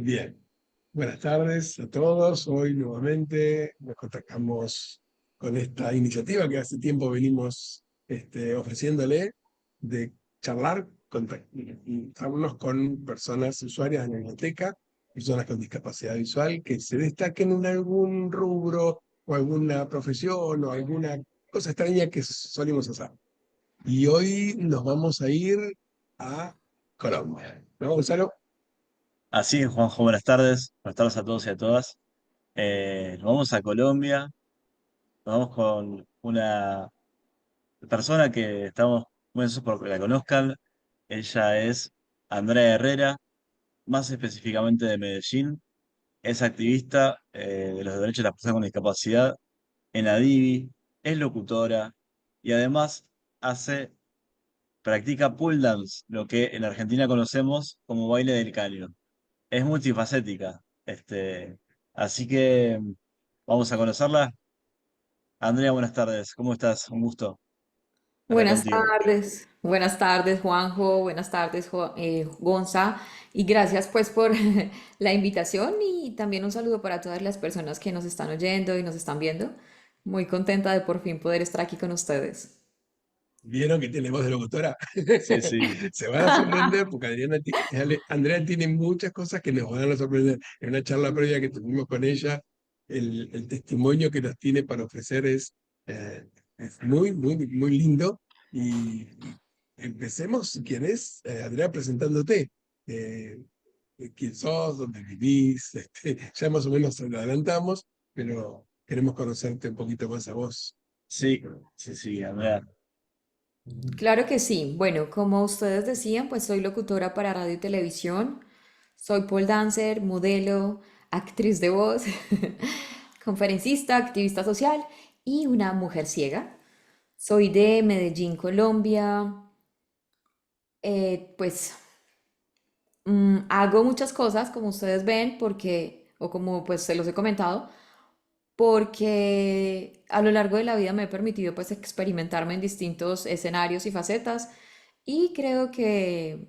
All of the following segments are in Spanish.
Bien, buenas tardes a todos. Hoy nuevamente nos contactamos con esta iniciativa que hace tiempo venimos ofreciéndole de charlar, conectarnos con personas usuarias de la biblioteca, personas con discapacidad visual que se destaquen en algún rubro o alguna profesión o alguna cosa extraña que solimos hacer. Y hoy nos vamos a ir a Colombia. ¿No, Gonzalo? Así es, Juanjo, buenas tardes. Buenas tardes a todos y a todas. Nos vamos a Colombia, nos vamos con una persona que estamos muy ansiosos por que la conozcan. Ella es Andrea Herrera, más específicamente de Medellín. Es activista de los derechos de las personas con discapacidad en ADIVI, es locutora y además hace, practica pole dance, lo que en Argentina conocemos como baile del caño. Es multifacética. Así que vamos a conocerla. Andrea, buenas tardes. ¿Cómo estás? Un gusto estar contigo. Buenas tardes Juanjo, buenas tardes Gonza y gracias pues por la invitación y también un saludo para todas las personas que nos están oyendo y nos están viendo. Muy contenta de por fin poder estar aquí con ustedes. ¿Vieron que tiene voz de locutora? Sí, sí. Se van a sorprender porque Andrea tiene muchas cosas que nos van a sorprender. En una charla previa que tuvimos con ella, el testimonio que nos tiene para ofrecer es muy, muy, muy lindo. Y empecemos, si quieres, Andrea, presentándote. Eh, ¿Quién sos? ¿Dónde vivís? Ya más o menos lo adelantamos, pero queremos conocerte un poquito más a vos. Sí, sí, sí, Andrea. Claro que sí. Bueno, como ustedes decían, pues soy locutora para radio y televisión. Soy pole dancer, modelo, actriz de voz, conferencista, activista social y una mujer ciega. Soy de Medellín, Colombia. Pues hago muchas cosas, como ustedes ven, porque, o como pues se los he comentado, porque a lo largo de la vida me he permitido pues experimentarme en distintos escenarios y facetas y creo que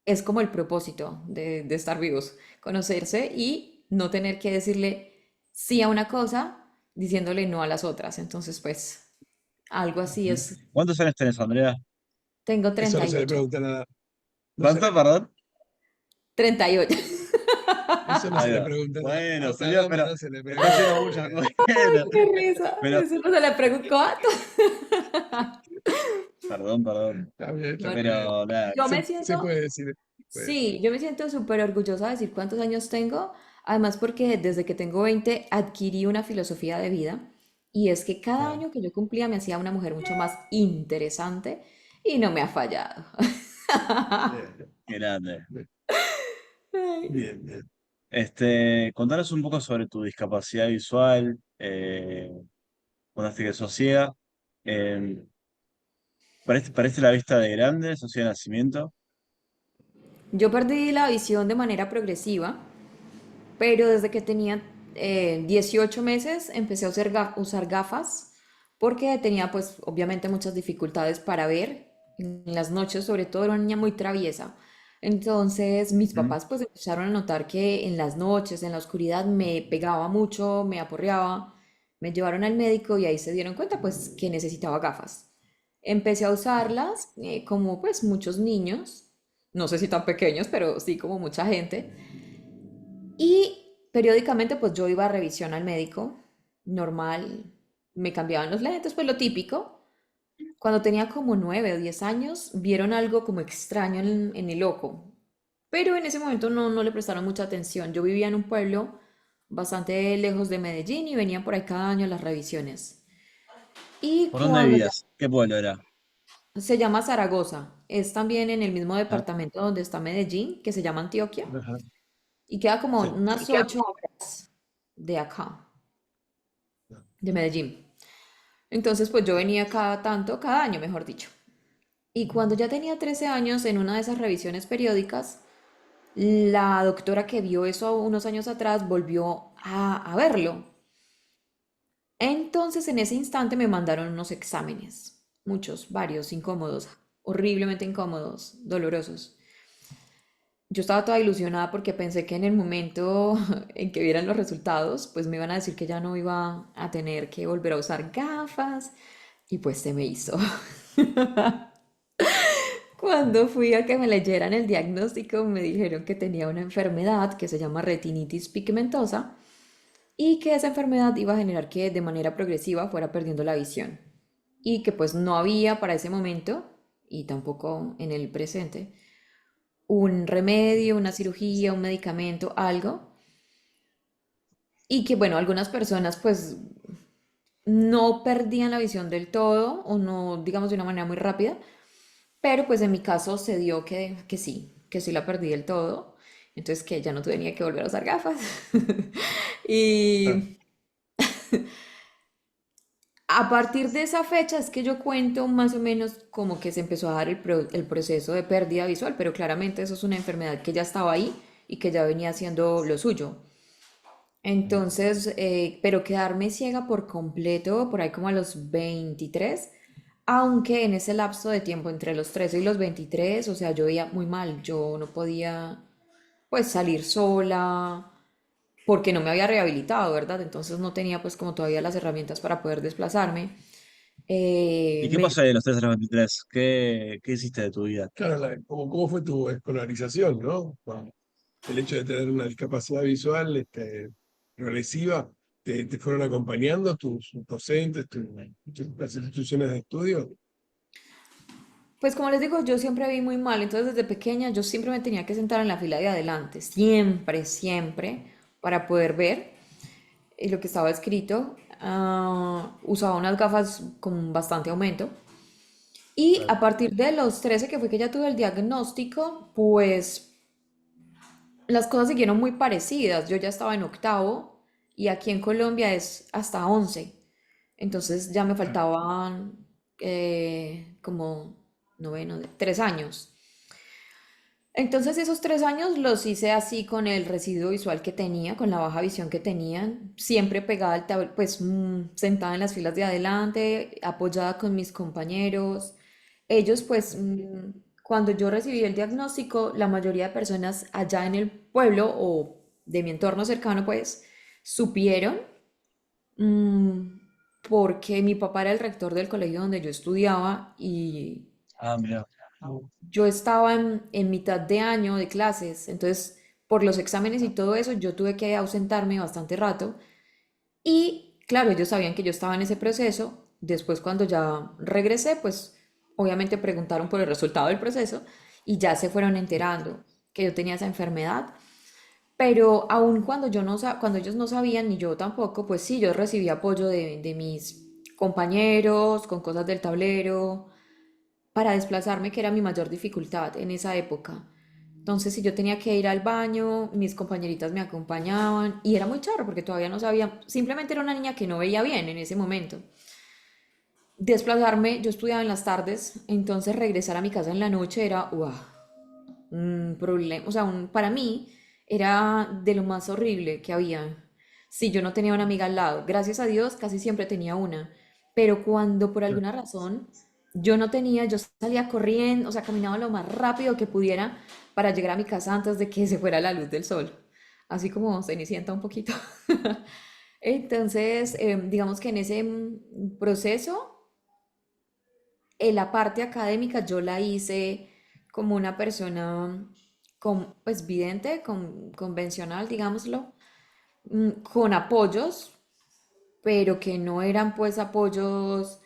es como el propósito de estar vivos, conocerse y no tener que decirle sí a una cosa diciéndole no a las otras. Entonces pues algo así Ujú. es. ¿Cuántos años tenés, Andrea? Tengo Eso treinta no y se le ocho pregunta nada. No se ¿Cuánto, le, perdón? 38. eso no se Ahí le va. pregunta nada. A Bueno, esa señor, dama pero no se le está haciendo pregunta. muchas cosas. Bueno, ¡Qué risa! pero, Eso no se le preguntó a perdón, perdón. Está bien, está No, bien. Pero, nada, yo me Se siento, puede decir. Puede decir. sí, yo me siento súper orgullosa de decir cuántos años tengo, además porque desde que tengo 20 adquirí una filosofía de vida y es que cada Ah, año que yo cumplía me hacía una mujer mucho más interesante y no me ha fallado. bien, qué grande. bien, Ay. bien, bien. Contanos un poco sobre tu discapacidad visual. Contaste que sos ciega. Eh, ¿Parece la vista de grande, sos ciega de nacimiento? Yo perdí la visión de manera progresiva, pero desde que tenía 18 meses empecé a usar gafas porque tenía pues obviamente muchas dificultades para ver. En las noches sobre todo era una niña muy traviesa. Entonces mis ¿Mm? papás pues empezaron a notar que en las noches, en la oscuridad me pegaba mucho, me aporreaba. Me llevaron al médico y ahí se dieron cuenta pues que necesitaba gafas. Empecé a usarlas como pues muchos niños, no sé si tan pequeños, pero sí como mucha gente. Y periódicamente pues yo iba a revisión al médico, normal, me cambiaban los lentes, pues lo típico. Cuando tenía como 9 o 10 años, vieron algo como extraño en el ojo, pero en ese momento no le prestaron mucha atención. Yo vivía en un pueblo bastante lejos de Medellín y venían por ahí cada año las revisiones. Y ¿Por dónde cuando ya vivías? ¿Qué pueblo era? se llama Zaragoza, es también en el mismo Ah, departamento donde está Medellín, que se llama Antioquia, Ajá, y queda como sí. unas 8 horas de acá, de Medellín. Entonces, pues yo venía cada tanto, cada año, mejor dicho. Y cuando ya tenía 13 años, en una de esas revisiones periódicas, la doctora que vio eso unos años atrás volvió a verlo. Entonces, en ese instante me mandaron unos exámenes, muchos, varios, incómodos, horriblemente incómodos, dolorosos. yo estaba toda ilusionada porque pensé que en el momento en que vieran los resultados, pues me iban a decir que ya no iba a tener que volver a usar gafas y pues se me hizo. Cuando fui a que me leyeran el diagnóstico, me dijeron que tenía una enfermedad que se llama retinitis pigmentosa y que esa enfermedad iba a generar que de manera progresiva fuera perdiendo la visión y que pues no había para ese momento y tampoco en el presente un remedio, una cirugía, un medicamento, algo y que bueno, algunas personas pues no perdían la visión del todo o no digamos de una manera muy rápida, pero pues en mi caso se dio que sí la perdí del todo, entonces que ya no tenía que volver a usar gafas. Ah, Y a partir de esa fecha es que yo cuento más o menos como que se empezó a dar el proceso de pérdida visual, pero claramente eso es una enfermedad que ya estaba ahí y que ya venía haciendo lo suyo. Entonces, pero quedarme ciega por completo, por ahí como a los 23, aunque en ese lapso de tiempo entre los 13 y los 23, o sea, yo veía muy mal, yo no podía pues salir sola porque no me había rehabilitado, ¿verdad? Entonces no tenía pues como todavía las herramientas para poder desplazarme. ¿Y qué Me pasó de los 3 a los 23? ¿Qué hiciste de tu vida? claro, ¿cómo fue tu escolarización, no? Bueno, el hecho de tener una discapacidad visual progresiva, ¿te fueron acompañando tus docentes, las instituciones de estudio? Pues como les digo, yo siempre vi muy mal, entonces desde pequeña yo siempre me tenía que sentar en la fila de adelante, siempre, siempre, para poder ver lo que estaba escrito. Usaba unas gafas con bastante aumento. Y Claro. a partir de los 13 que fue que ya tuve el diagnóstico, pues las cosas siguieron muy parecidas. Yo ya estaba en octavo y aquí en Colombia es hasta 11. Entonces ya me Ah, faltaban como noveno, 3 años. Entonces esos 3 años los hice así con el residuo visual que tenía, con la baja visión que tenía, siempre pegada al tablero, pues sentada en las filas de adelante, apoyada con mis compañeros. Ellos pues cuando yo recibí el diagnóstico, la mayoría de personas allá en el pueblo o de mi entorno cercano pues supieron mm, porque mi papá era el rector del colegio donde yo estudiaba y Ah, mira. yo estaba en mitad de año de clases, entonces por los exámenes y todo eso yo tuve que ausentarme bastante rato y claro, ellos sabían que yo estaba en ese proceso. Después cuando ya regresé, pues obviamente preguntaron por el resultado del proceso y ya se fueron enterando que yo tenía esa enfermedad. Pero aun cuando cuando ellos no sabían ni yo tampoco, pues sí, yo recibí apoyo de mis compañeros con cosas del tablero para desplazarme, que era mi mayor dificultad en esa época. Entonces, si yo tenía que ir al baño, mis compañeritas me acompañaban y era muy charro porque todavía no sabía, simplemente era una niña que no veía bien en ese momento. Desplazarme, yo estudiaba en las tardes, entonces regresar a mi casa en la noche era, ¡guau! Un problema, o sea, para mí era de lo más horrible que había. Si yo no tenía una amiga al lado, gracias a Dios casi siempre tenía una, pero cuando por claro. alguna razón yo no tenía, yo salía corriendo, o sea, caminaba lo más rápido que pudiera para llegar a mi casa antes de que se fuera la luz del sol, así como Cenicienta un poquito. Entonces, digamos que en ese proceso la parte académica yo la hice como una persona pues vidente, convencional, digámoslo, con apoyos, pero que no eran pues apoyos,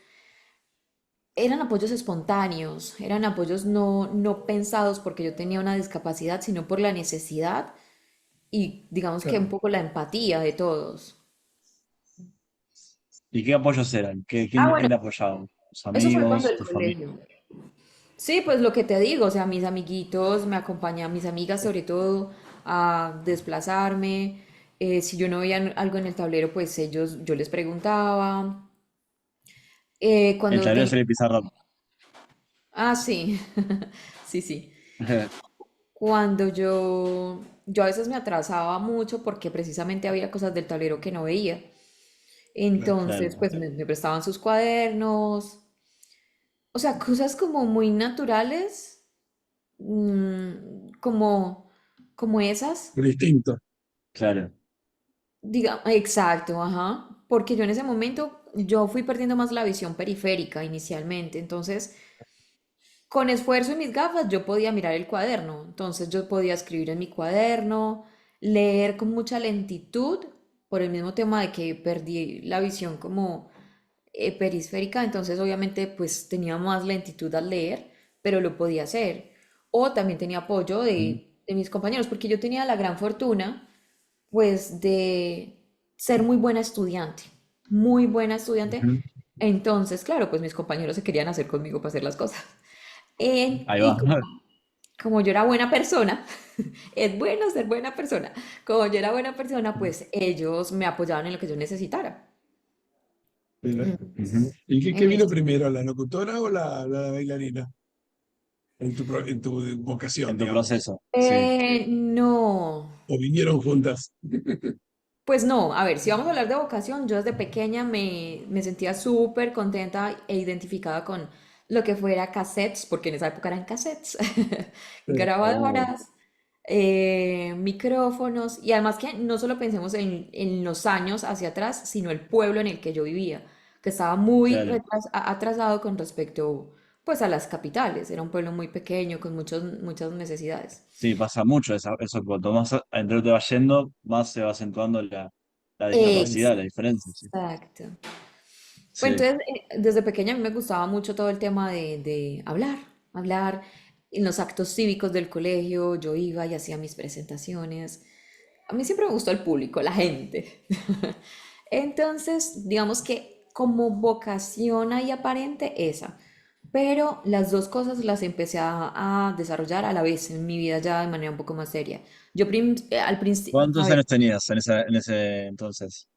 eran apoyos espontáneos, eran apoyos no pensados porque yo tenía una discapacidad, sino por la necesidad y digamos que un Claro. poco la empatía de todos. ¿Y qué apoyos eran? Ah, ¿Quién bueno, te apoyaba? ¿Tus eso fue cuando amigos? el ¿Tu familia? colegio. Sí, pues lo que te digo, o sea, mis amiguitos me acompañan, mis amigas sobre todo, a desplazarme. Si yo no veía algo en el tablero, pues yo les preguntaba. El Cuando tablero tenía... sería el pizarrón. Ah, sí, sí, sí. Cuando yo a veces me atrasaba mucho porque precisamente había cosas del tablero que no veía. Claro. Claro. Entonces, pues me prestaban sus cuadernos. O sea, cosas como muy naturales, como... como esas. Por instinto. Claro. Diga, exacto, ajá. Porque yo en ese momento, yo fui perdiendo más la visión periférica inicialmente. Entonces, con esfuerzo y mis gafas, yo podía mirar el cuaderno. Entonces, yo podía escribir en mi cuaderno, leer con mucha lentitud, por el mismo tema de que perdí la visión como periférica. Entonces, obviamente, pues tenía más lentitud al leer, pero lo podía hacer. O también tenía apoyo Mm, de mis compañeros, porque yo tenía la gran fortuna pues de ser muy buena estudiante, muy buena estudiante. ujú. Entonces, claro, pues mis compañeros se querían hacer conmigo para hacer las cosas. Ahí Y va. como yo era buena persona, es bueno ser buena persona, como yo era buena persona, pues ellos me apoyaban en lo que yo necesitara. Mira. Entonces, Ujú. ¿Y qué en vino eso. primero, la locutora o la bailarina? En tu vocación, En tu digamos. proceso, sí. No. ¿O vinieron juntas? Pues no, a ver, si vamos a hablar de vocación, yo desde pequeña me sentía súper contenta e identificada con lo que fuera cassettes, porque en esa época eran cassettes, Sí. Oh, grabadoras, micrófonos, y además que no solo pensemos en los años hacia atrás, sino el pueblo en el que yo vivía, que estaba muy claro. atrasado con respecto pues a las capitales, era un pueblo muy pequeño con muchas necesidades. Sí, pasa mucho eso. Cuanto más adentro te va yendo, más se va acentuando la discapacidad, la diferencia, sí. Exacto. Pues Sí. entonces, desde pequeña a mí me gustaba mucho todo el tema de hablar en los actos cívicos del colegio, yo iba y hacía mis presentaciones. A mí siempre me gustó el público, la gente. Entonces, digamos que como vocación ahí aparente esa, pero las dos cosas las empecé a desarrollar a la vez en mi vida ya de manera un poco más seria. Al principio, a ¿Cuántos ver, años tenías en ese entonces?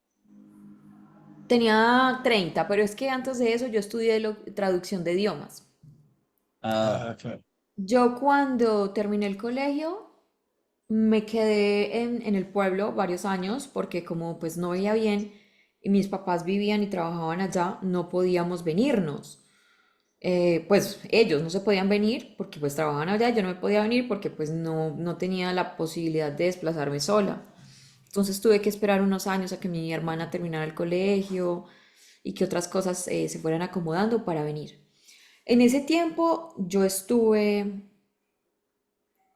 tenía 30, pero es que antes de eso yo estudié traducción de idiomas. Ah, Ah, claro. Yo cuando terminé el colegio me quedé en el pueblo varios años porque como pues no veía bien y mis papás vivían y trabajaban allá, no podíamos venirnos. Pues ellos no se podían venir porque pues trabajaban allá, yo no me podía venir porque pues no tenía la posibilidad de desplazarme sola. Entonces tuve que esperar unos años a que mi hermana terminara el colegio y que otras cosas se fueran acomodando para venir. En ese tiempo yo estuve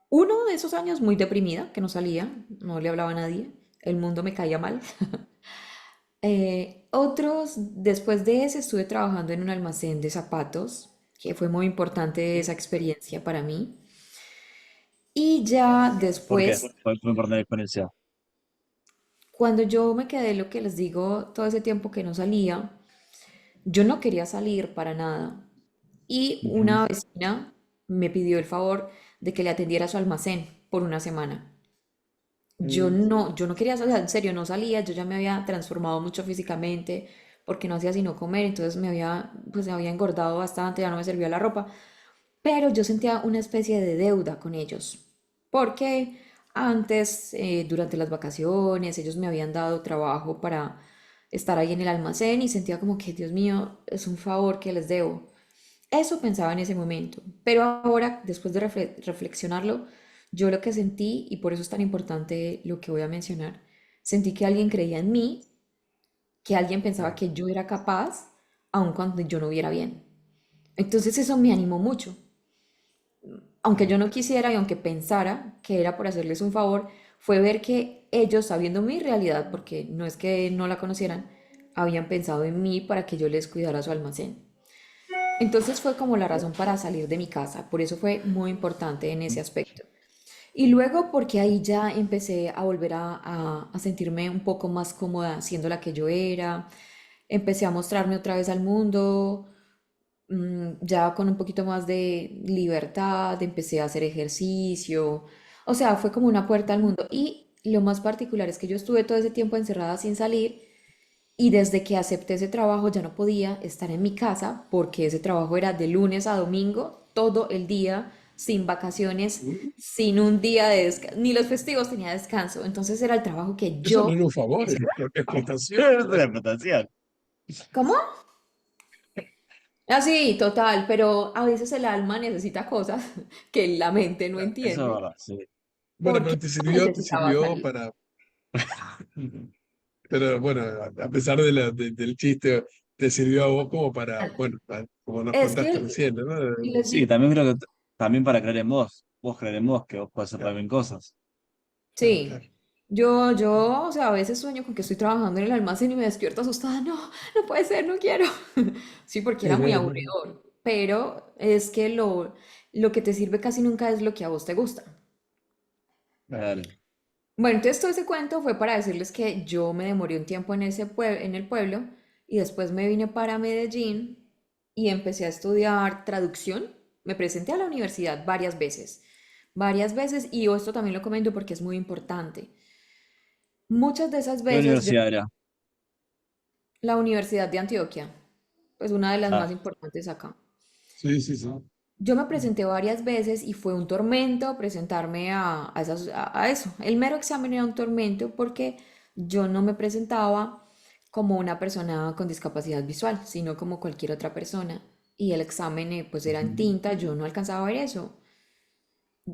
uno de esos años muy deprimida, que no salía, no le hablaba a nadie, el mundo me caía mal. Otros, después de ese, estuve trabajando en un almacén de zapatos, que fue muy importante esa experiencia para mí. Y ya ¿por qué? después, Fue importante la experiencia. cuando yo me quedé, lo que les digo, todo ese tiempo que no salía, yo no quería salir para nada. Y Ujú. una vecina me pidió el favor de que le atendiera su almacén por una semana. Mm. Yo no quería, o sea, en serio, no salía, yo ya me había transformado mucho físicamente porque no hacía sino comer, entonces pues me había engordado bastante, ya no me servía la ropa, pero yo sentía una especie de deuda con ellos, porque antes, durante las vacaciones, ellos me habían dado trabajo para estar ahí en el almacén y sentía como que, Dios mío, es un favor que les debo. Eso pensaba en ese momento, pero ahora, después de reflexionarlo, yo lo que sentí, y por eso es tan importante lo que voy a mencionar, sentí que alguien creía en mí, que alguien pensaba que yo era capaz, aun cuando yo no viera bien. Entonces eso me animó mucho. Aunque yo no quisiera y aunque pensara que era por hacerles un favor, fue ver que ellos, sabiendo mi realidad, porque no es que no la conocieran, habían pensado en mí para que yo les cuidara su almacén. Entonces fue como la razón para salir de mi casa, por eso fue muy importante en ese aspecto. Y luego porque ahí ya empecé a volver a sentirme un poco más cómoda siendo la que yo era, empecé a mostrarme otra vez al mundo, ya con un poquito más de libertad, empecé a hacer ejercicio, o sea, fue como una puerta al mundo. Y lo más particular es que yo estuve todo ese tiempo encerrada sin salir y desde que acepté ese trabajo ya no podía estar en mi casa porque ese trabajo era de lunes a domingo, todo el día, sin vacaciones, Mm. sin un día de descanso, ni los festivos tenía descanso. Entonces era el trabajo que Eso no yo... era un favor, es explotación. Es una explotación. ¿Cómo? Ah, sí, total, pero a veces el alma necesita cosas que la mente no Eso es entiende. verdad, sí. Bueno, porque pero te necesitaba sirvió salir. para... Pero bueno, a pesar de del chiste, te sirvió a vos como para, bueno, como nos Es contaste que recién, ¿no? les Sí, digo, también creo que también para creer en vos creer en vos, que vos podés hacer Claro, también cosas. claro, sí, claro. o sea, a veces sueño con que estoy trabajando en el almacén y me despierto asustada, no, no puede ser, no quiero. Sí, porque era muy aburridor, pero es que lo que te sirve casi nunca es lo que a vos te gusta. Claro. Bueno, entonces todo ese cuento fue para decirles que yo me demoré un tiempo en en el pueblo y después me vine para Medellín y empecé a estudiar traducción. Me presenté a la universidad varias veces, y esto también lo comento porque es muy importante. Muchas de esas ¿Qué veces universidad era? la Universidad de Antioquia, pues una de las más Ah, importantes acá. Sí, sí, sí. Yo me presenté varias veces y fue un tormento presentarme a eso. El mero examen era un tormento porque yo no me presentaba como una persona con discapacidad visual, sino como cualquier otra persona. Y el examen pues era en Ujú. tinta, yo no alcanzaba a ver eso.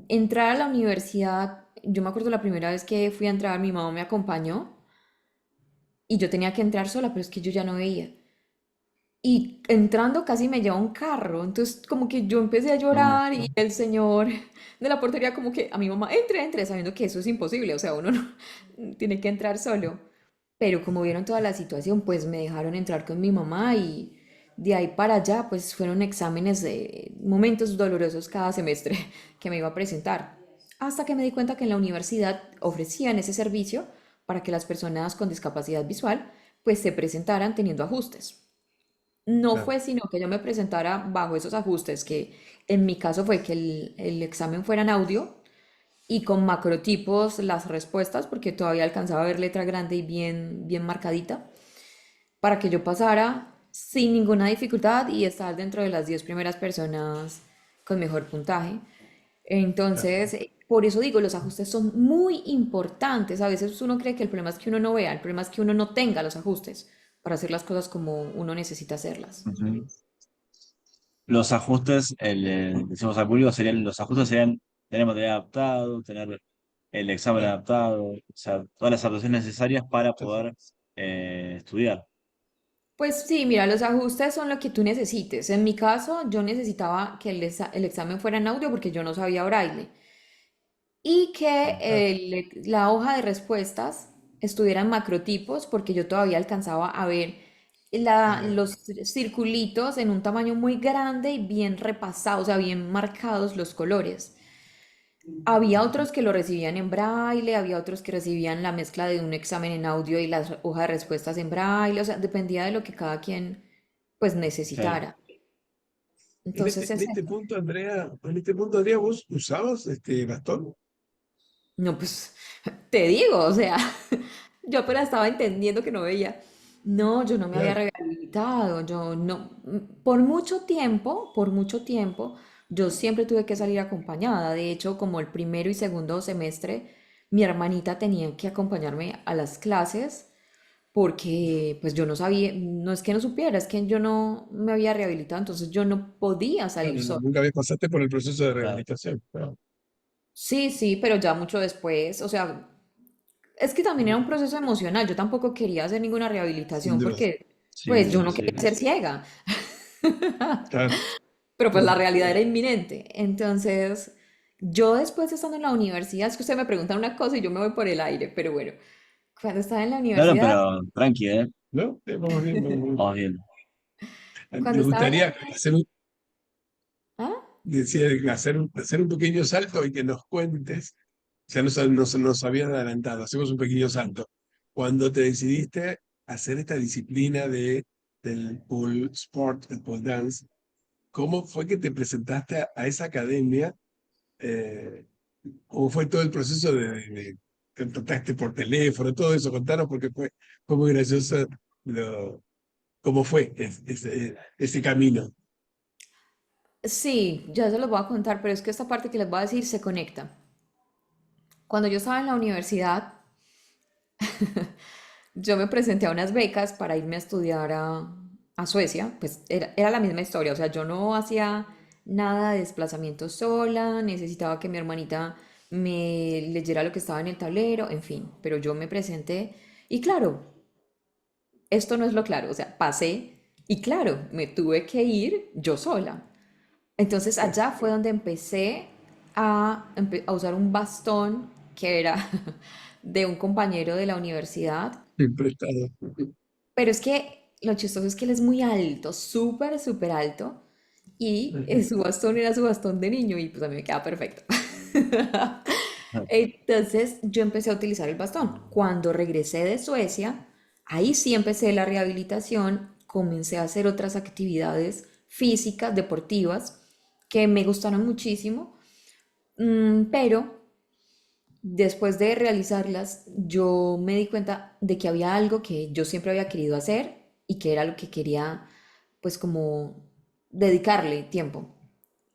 Entrar a la universidad, yo me acuerdo la primera vez que fui a entrar, mi mamá me acompañó y yo tenía que entrar sola, pero es que yo ya no veía. Y entrando casi me lleva un carro, entonces como que yo empecé a no. llorar y el señor de la portería como que a mi mamá, entre, entre, sabiendo que eso es imposible, o sea, uno no tiene que entrar solo. Pero como vieron toda la situación, pues me dejaron entrar con mi mamá y de ahí para allá, pues fueron exámenes de momentos dolorosos cada semestre que me iba a presentar. Hasta que me di cuenta que en la universidad ofrecían ese servicio para que las personas con discapacidad visual pues se presentaran teniendo ajustes. No Claro, fue sino que yo me presentara bajo esos ajustes, que en mi caso fue que el examen fuera en audio y con macrotipos las respuestas, porque todavía alcanzaba a ver letra grande y bien marcadita, para que yo pasara sin ninguna dificultad y estar dentro de las 10 primeras personas con mejor puntaje. claro. Entonces, por eso digo, los ajustes son muy importantes. A veces uno cree que el problema es que uno no vea, el problema es que uno no tenga los ajustes para hacer las cosas como uno necesita hacerlas. Ujú. Los ajustes, decimos al público, serían, los ajustes serían tener material adaptado, tener el examen Claro. adaptado, o sea, todas las adaptaciones necesarias para poder estudiar. Pues sí, mira, los ajustes son lo que tú necesites. En mi caso, yo necesitaba que el examen fuera en audio porque yo no sabía braille y que Claro. la hoja de respuestas estuviera en macrotipos porque yo todavía alcanzaba a ver Ah, los circulitos en un tamaño muy grande y bien repasados, o sea, bien marcados los colores. Había otros que lo recibían en braille, había otros que recibían la mezcla de un examen en audio y las hojas de respuestas en braille, o sea, dependía de lo que cada quien pues Claro. necesitara. Entonces en es este eso. punto, Andrea, ¿vos usabas este bastón? No, pues te digo, o sea, yo apenas estaba entendiendo que no veía. No, yo no me había Claro. rehabilitado, yo no, por mucho tiempo, yo siempre tuve que salir acompañada. De hecho, como el primero y segundo semestre, mi hermanita tenía que acompañarme a las clases porque pues yo no sabía, no es que no supiera, es que yo no me había rehabilitado, entonces yo no podía salir Claro, no, sola. nunca habías pasaste por el proceso de Claro. rehabilitación. Claro. Sí, sí, pero ya mucho después, o sea, es que también era un proceso emocional. Yo tampoco quería hacer ninguna Sin rehabilitación duda. porque, pues, yo Sí, no sí. quería ser ciega, Claro. pero pues la Claro. realidad era inminente. Entonces, yo después de estando en la universidad, es que usted me pregunta una cosa y yo me voy por el aire, pero bueno, cuando estaba en la No, no, universidad, pero tranqui, ¿eh? ¿No? Vamos bien, vamos bien. Vamos bien. cuando Me estaba en gustaría hacer un, ¿Ah? decía, hacer un pequeño salto y que nos cuentes. Ya nos habías adelantado, hacemos un pequeño salto. Cuando te decidiste hacer esta disciplina del pole sport, el pole dance, ¿cómo fue que te presentaste a esa academia? Eh, ¿Cómo fue todo el proceso te contactaste por teléfono, todo eso? Contanos porque fue muy gracioso cómo fue ese camino. Sí, ya se los voy a contar, pero es que esta parte que les voy a decir se conecta. Cuando yo estaba en la universidad, yo me presenté a unas becas para irme a estudiar a Suecia, pues era la misma historia, o sea, yo no hacía nada de desplazamiento sola, necesitaba que mi hermanita me leyera lo que estaba en el tablero, en fin, pero yo me presenté y claro, esto no es lo claro, o sea, pasé y claro, me tuve que ir yo sola. Entonces allá fue donde empecé a usar un bastón que era de un compañero de la universidad, Prestado. pero es que lo chistoso es que él es muy alto, súper, súper alto, y su bastón era su bastón de niño y pues a mí me queda perfecto. Entonces yo empecé a utilizar el bastón. Cuando regresé de Suecia, ahí sí empecé la rehabilitación, comencé a hacer otras actividades físicas, deportivas, que me gustaron muchísimo, pero después de realizarlas, yo me di cuenta de que había algo que yo siempre había querido hacer y que era lo que quería, pues como dedicarle tiempo.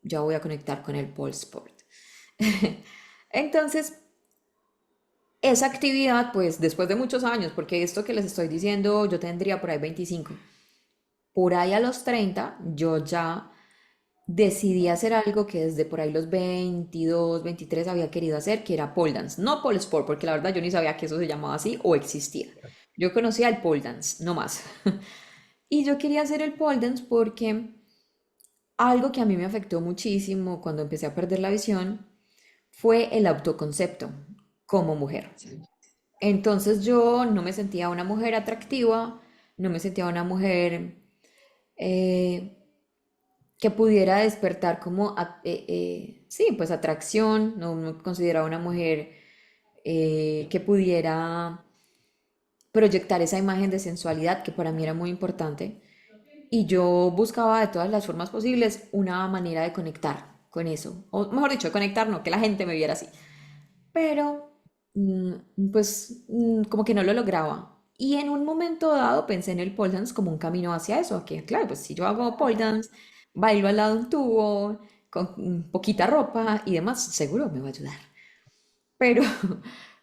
Ya voy a conectar con el pole sport. Entonces, esa actividad, pues después de muchos años, porque esto que les estoy diciendo, yo tendría por ahí 25. Por ahí a los 30, yo ya decidí hacer algo que desde por ahí los 22, 23 había querido hacer, que era pole dance. No pole sport, porque la verdad yo ni sabía que eso se llamaba así o existía. Yo conocía el pole dance, no más. Y yo quería hacer el pole dance porque algo que a mí me afectó muchísimo cuando empecé a perder la visión fue el autoconcepto como mujer. Entonces yo no me sentía una mujer atractiva, no me sentía una mujer eh, que pudiera despertar como, sí, pues atracción, no me consideraba una mujer que pudiera proyectar esa imagen de sensualidad que para mí era muy importante. Y yo buscaba de todas las formas posibles una manera de conectar con eso, o mejor dicho, conectar, no, que la gente me viera así. Pero pues como que no lo lograba. Y en un momento dado pensé en el pole dance como un camino hacia eso, que claro, pues si yo hago pole dance, bailo al lado de un tubo, con poquita ropa y demás, seguro me va a ayudar. Pero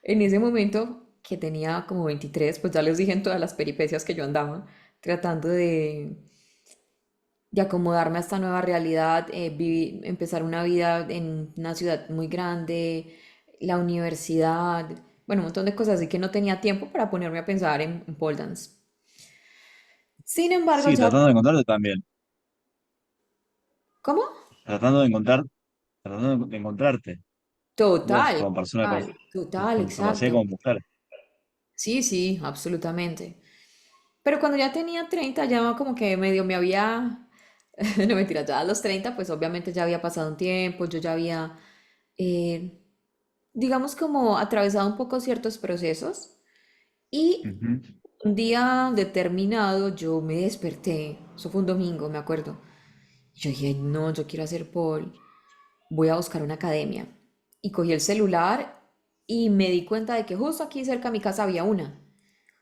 en ese momento que tenía como 23 pues ya les dije en todas las peripecias que yo andaba, tratando de acomodarme a esta nueva realidad, empezar una vida en una ciudad muy grande, la universidad, bueno, un montón de cosas así que no tenía tiempo para ponerme a pensar en pole dance. Sin embargo, Sí, ya, tratando de encontrarte también. ¿cómo? Tratando de encontrar, tratando de encontrarte. Vos Total, como persona total, total, con tu capacidad exacto. como mujer. Sí, sí, absolutamente. Pero cuando ya tenía 30 ya como que medio me había, no mentira, ya a los 30 pues obviamente ya había pasado un tiempo, yo ya había, eh, digamos como atravesado un poco ciertos procesos y Ujú. un día determinado yo me desperté, eso fue un domingo, me acuerdo. Yo dije, no, yo quiero hacer pole, voy a buscar una academia. Y cogí el celular y me di cuenta de que justo aquí cerca de mi casa había una.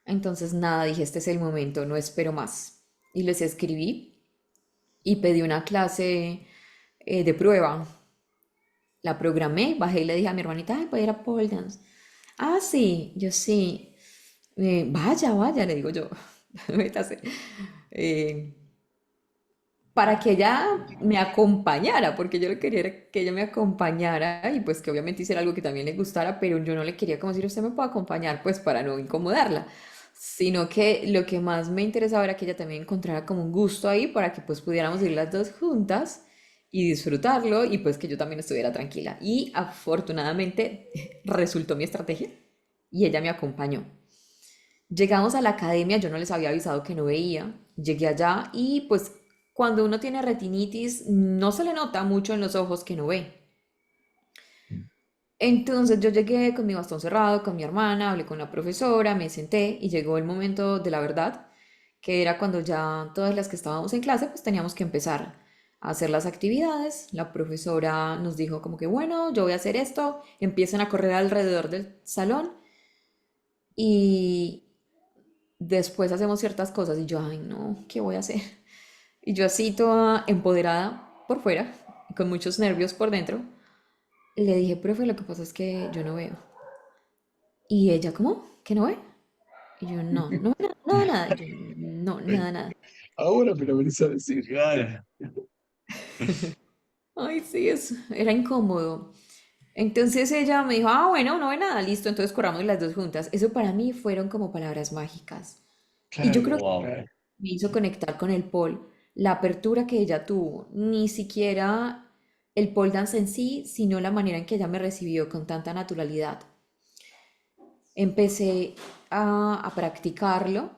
Entonces nada, dije, este es el momento, no espero más. Y les escribí y pedí una clase de prueba. La programé, bajé y le dije a mi hermanita, ay, voy a ir a pole dance. Ah, sí, yo sí. Vaya, vaya, le digo yo, métase. Eh, para que ella me acompañara, porque yo le quería era que ella me acompañara y pues que obviamente hiciera algo que también le gustara, pero yo no le quería como decir, usted me puede acompañar, pues para no incomodarla, sino que lo que más me interesaba era que ella también encontrara como un gusto ahí para que pues pudiéramos ir las dos juntas y disfrutarlo y pues que yo también estuviera tranquila. Y afortunadamente resultó mi estrategia y ella me acompañó. Llegamos a la academia, yo no les había avisado que no veía, llegué allá y pues cuando uno tiene retinitis no se le nota mucho en los ojos que no ve. Entonces yo llegué con mi bastón cerrado, con mi hermana, hablé con la profesora, me senté y llegó el momento de la verdad, que era cuando ya todas las que estábamos en clase pues teníamos que empezar a hacer las actividades. La profesora nos dijo como que bueno, yo voy a hacer esto, empiezan a correr alrededor del salón y después hacemos ciertas cosas y yo, ay no, ¿qué voy a hacer? Y yo así toda empoderada por fuera y con muchos nervios por dentro, le dije, profe, lo que pasa es que yo no veo. Y ella, ¿cómo? ¿Que no ve? Y yo, no, no, nada, nada, nada. Y yo, no, nada, nada. Ahora me lo venís a decir. Claro. Ay, sí, era incómodo. Entonces ella me dijo, ah, bueno, no ve nada, listo, entonces corramos las dos juntas. Eso para mí fueron como palabras mágicas. Y yo creo Claro, que Wow. claro. me hizo conectar con el pole, la apertura que ella tuvo, ni siquiera el pole dance en sí, sino la manera en que ella me recibió con tanta naturalidad. Empecé a practicarlo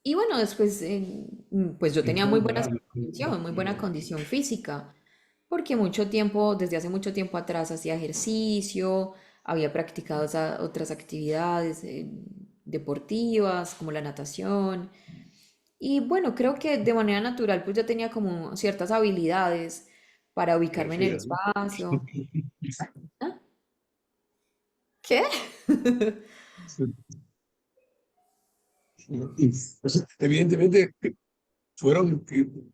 y bueno, después pues yo tenía muy buena condición física, porque mucho tiempo, desde hace mucho tiempo atrás hacía ejercicio, había practicado otras actividades deportivas como la natación. Y bueno, creo que de manera natural pues ya tenía como ciertas habilidades para ubicarme en el Energía, ¿no? espacio. ¿Ah? ¿Qué? Y, pues, evidentemente fueron,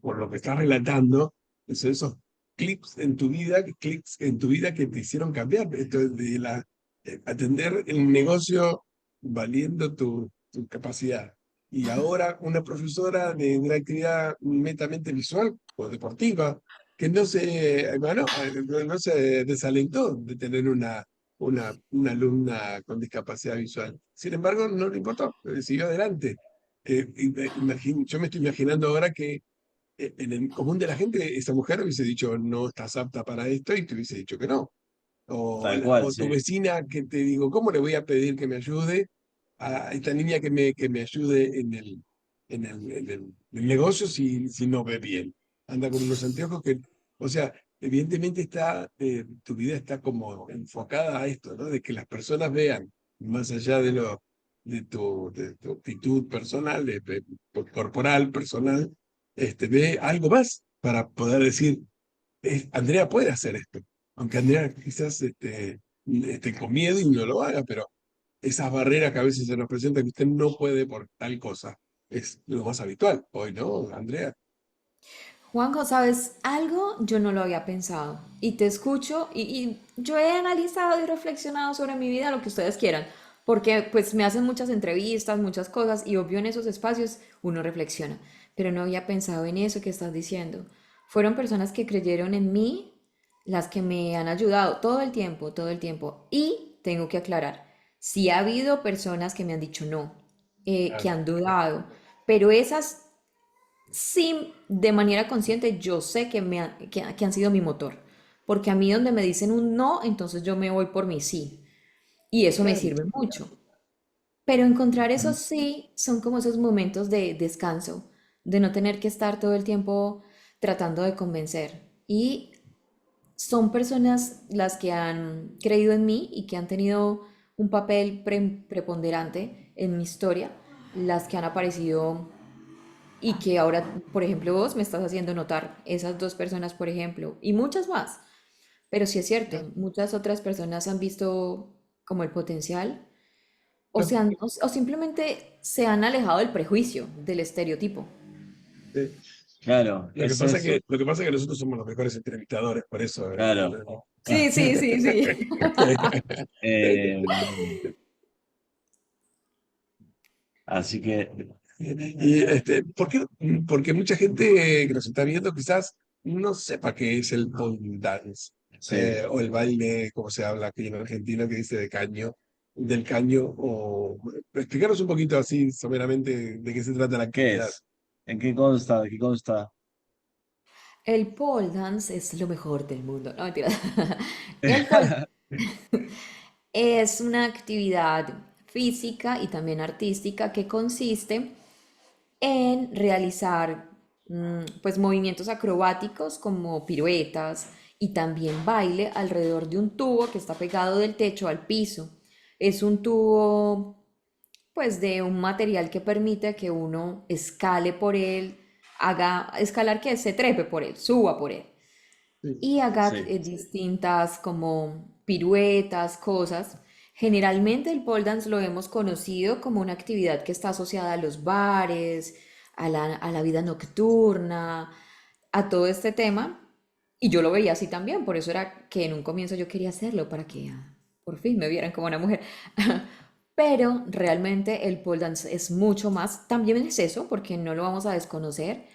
por lo que estás relatando, esos clics en tu vida que te hicieron cambiar. Esto de atender el negocio valiendo tu capacidad. Y ahora una profesora de una actividad netamente visual o deportiva que bueno, no se desalentó de tener una alumna con discapacidad visual. Sin embargo, no le importó, siguió adelante. Yo me estoy imaginando ahora que en el común de la gente, esa mujer hubiese dicho, no estás apta para esto, y te hubiese dicho que no. Tal cual, O tu sí. vecina que te digo, ¿cómo le voy a pedir que me ayude a esta niña que me ayude en el negocio si no ve bien? Anda con unos anteojos o sea, evidentemente tu vida está como enfocada a esto, ¿no? De que las personas vean, más allá de tu actitud personal, corporal, personal, ve algo más para poder decir, Andrea puede hacer esto, aunque Andrea quizás esté con miedo y no lo haga, pero esas barreras que a veces se nos presentan que usted no puede por tal cosa, es lo más habitual hoy, ¿no, Andrea? Juanjo, ¿sabes algo? Yo no lo había pensado. Y te escucho y yo he analizado y reflexionado sobre mi vida, lo que ustedes quieran, porque pues me hacen muchas entrevistas, muchas cosas y obvio en esos espacios uno reflexiona, pero no había pensado en eso que estás diciendo. Fueron personas que creyeron en mí, las que me han ayudado todo el tiempo, todo el tiempo. Y tengo que aclarar, sí ha habido personas que me han dicho no, que Claro. han dudado, pero esas sí, de manera consciente, yo sé que han sido mi motor. Porque a mí donde me dicen un no, entonces yo me voy por mi sí. Y eso me Claro. sirve mucho. Pero encontrar esos sí son como esos momentos de descanso, de no tener que estar todo el tiempo tratando de convencer. Y son personas las que han creído en mí y que han tenido un papel preponderante en mi historia, las que han aparecido y que ahora, por ejemplo, vos me estás haciendo notar esas dos personas, por ejemplo, y muchas más. Pero sí es cierto, muchas otras personas han visto como el potencial o simplemente se han alejado del prejuicio, del estereotipo. Claro, Lo que es pasa eso. lo que pasa es que nosotros somos los mejores entrevistadores, por eso. Claro. Sí, sí, sí, sí. Eh, así que, Y porque mucha gente que nos está viendo quizás no sepa qué es el pole dance, sí. o el baile, como se habla aquí en Argentina, que dice del caño, o explicaros un poquito así someramente de qué se trata la ¿Qué actividad. es? ¿En qué consta? ¿De qué consta? El pole dance es lo mejor del mundo. No, mentira. El pole es una actividad física y también artística que consiste en realizar pues movimientos acrobáticos como piruetas y también baile alrededor de un tubo que está pegado del techo al piso. Es un tubo pues de un material que permite que uno escale por él, haga escalar que se trepe por él, suba por él Sí. y haga Sí. distintas como piruetas, cosas. Generalmente el pole dance lo hemos conocido como una actividad que está asociada a los bares, a la vida nocturna, a todo este tema. Y yo lo veía así también, por eso era que en un comienzo yo quería hacerlo para que por fin me vieran como una mujer. Pero realmente el pole dance es mucho más, también es eso, porque no lo vamos a desconocer,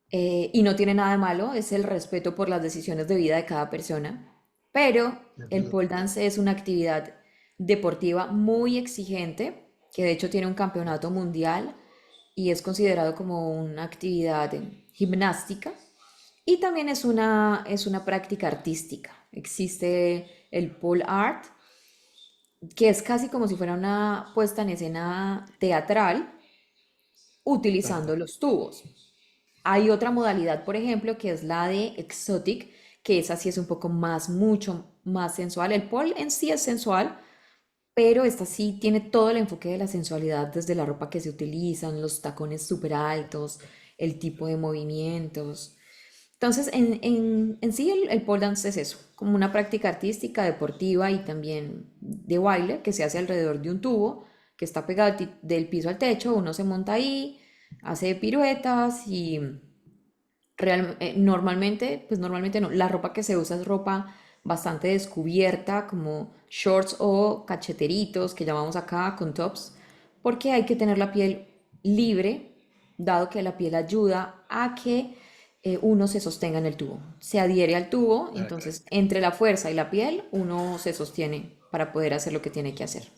y no tiene nada de malo, es el respeto por las decisiones de vida de cada persona, Pero de el acuerdo. pole dance es una actividad deportiva muy exigente, que de hecho tiene un campeonato mundial y es considerado como una actividad gimnástica. Y también es una práctica artística. Existe el pole art, que es casi como si fuera una puesta en escena teatral utilizando Ajá, los tubos. Hay otra modalidad, por ejemplo, que es la de exotic, que esa sí es un poco más, mucho más sensual. El pole en sí es sensual, pero esta sí tiene todo el enfoque de la sensualidad, desde la ropa que se utilizan, los tacones súper altos, el tipo de movimientos. Entonces, en sí el pole dance es eso, como una práctica artística, deportiva y también de baile que se hace alrededor de un tubo que está pegado del piso al techo, uno se monta ahí, hace piruetas y normalmente no, la ropa que se usa es ropa bastante descubierta, como shorts o cacheteritos que llamamos acá con tops, porque hay que tener la piel libre, dado que la piel ayuda a que uno se sostenga en el tubo. Se adhiere al tubo, ah, claro. entonces entre la fuerza y la piel uno se sostiene para poder hacer lo que tiene que hacer.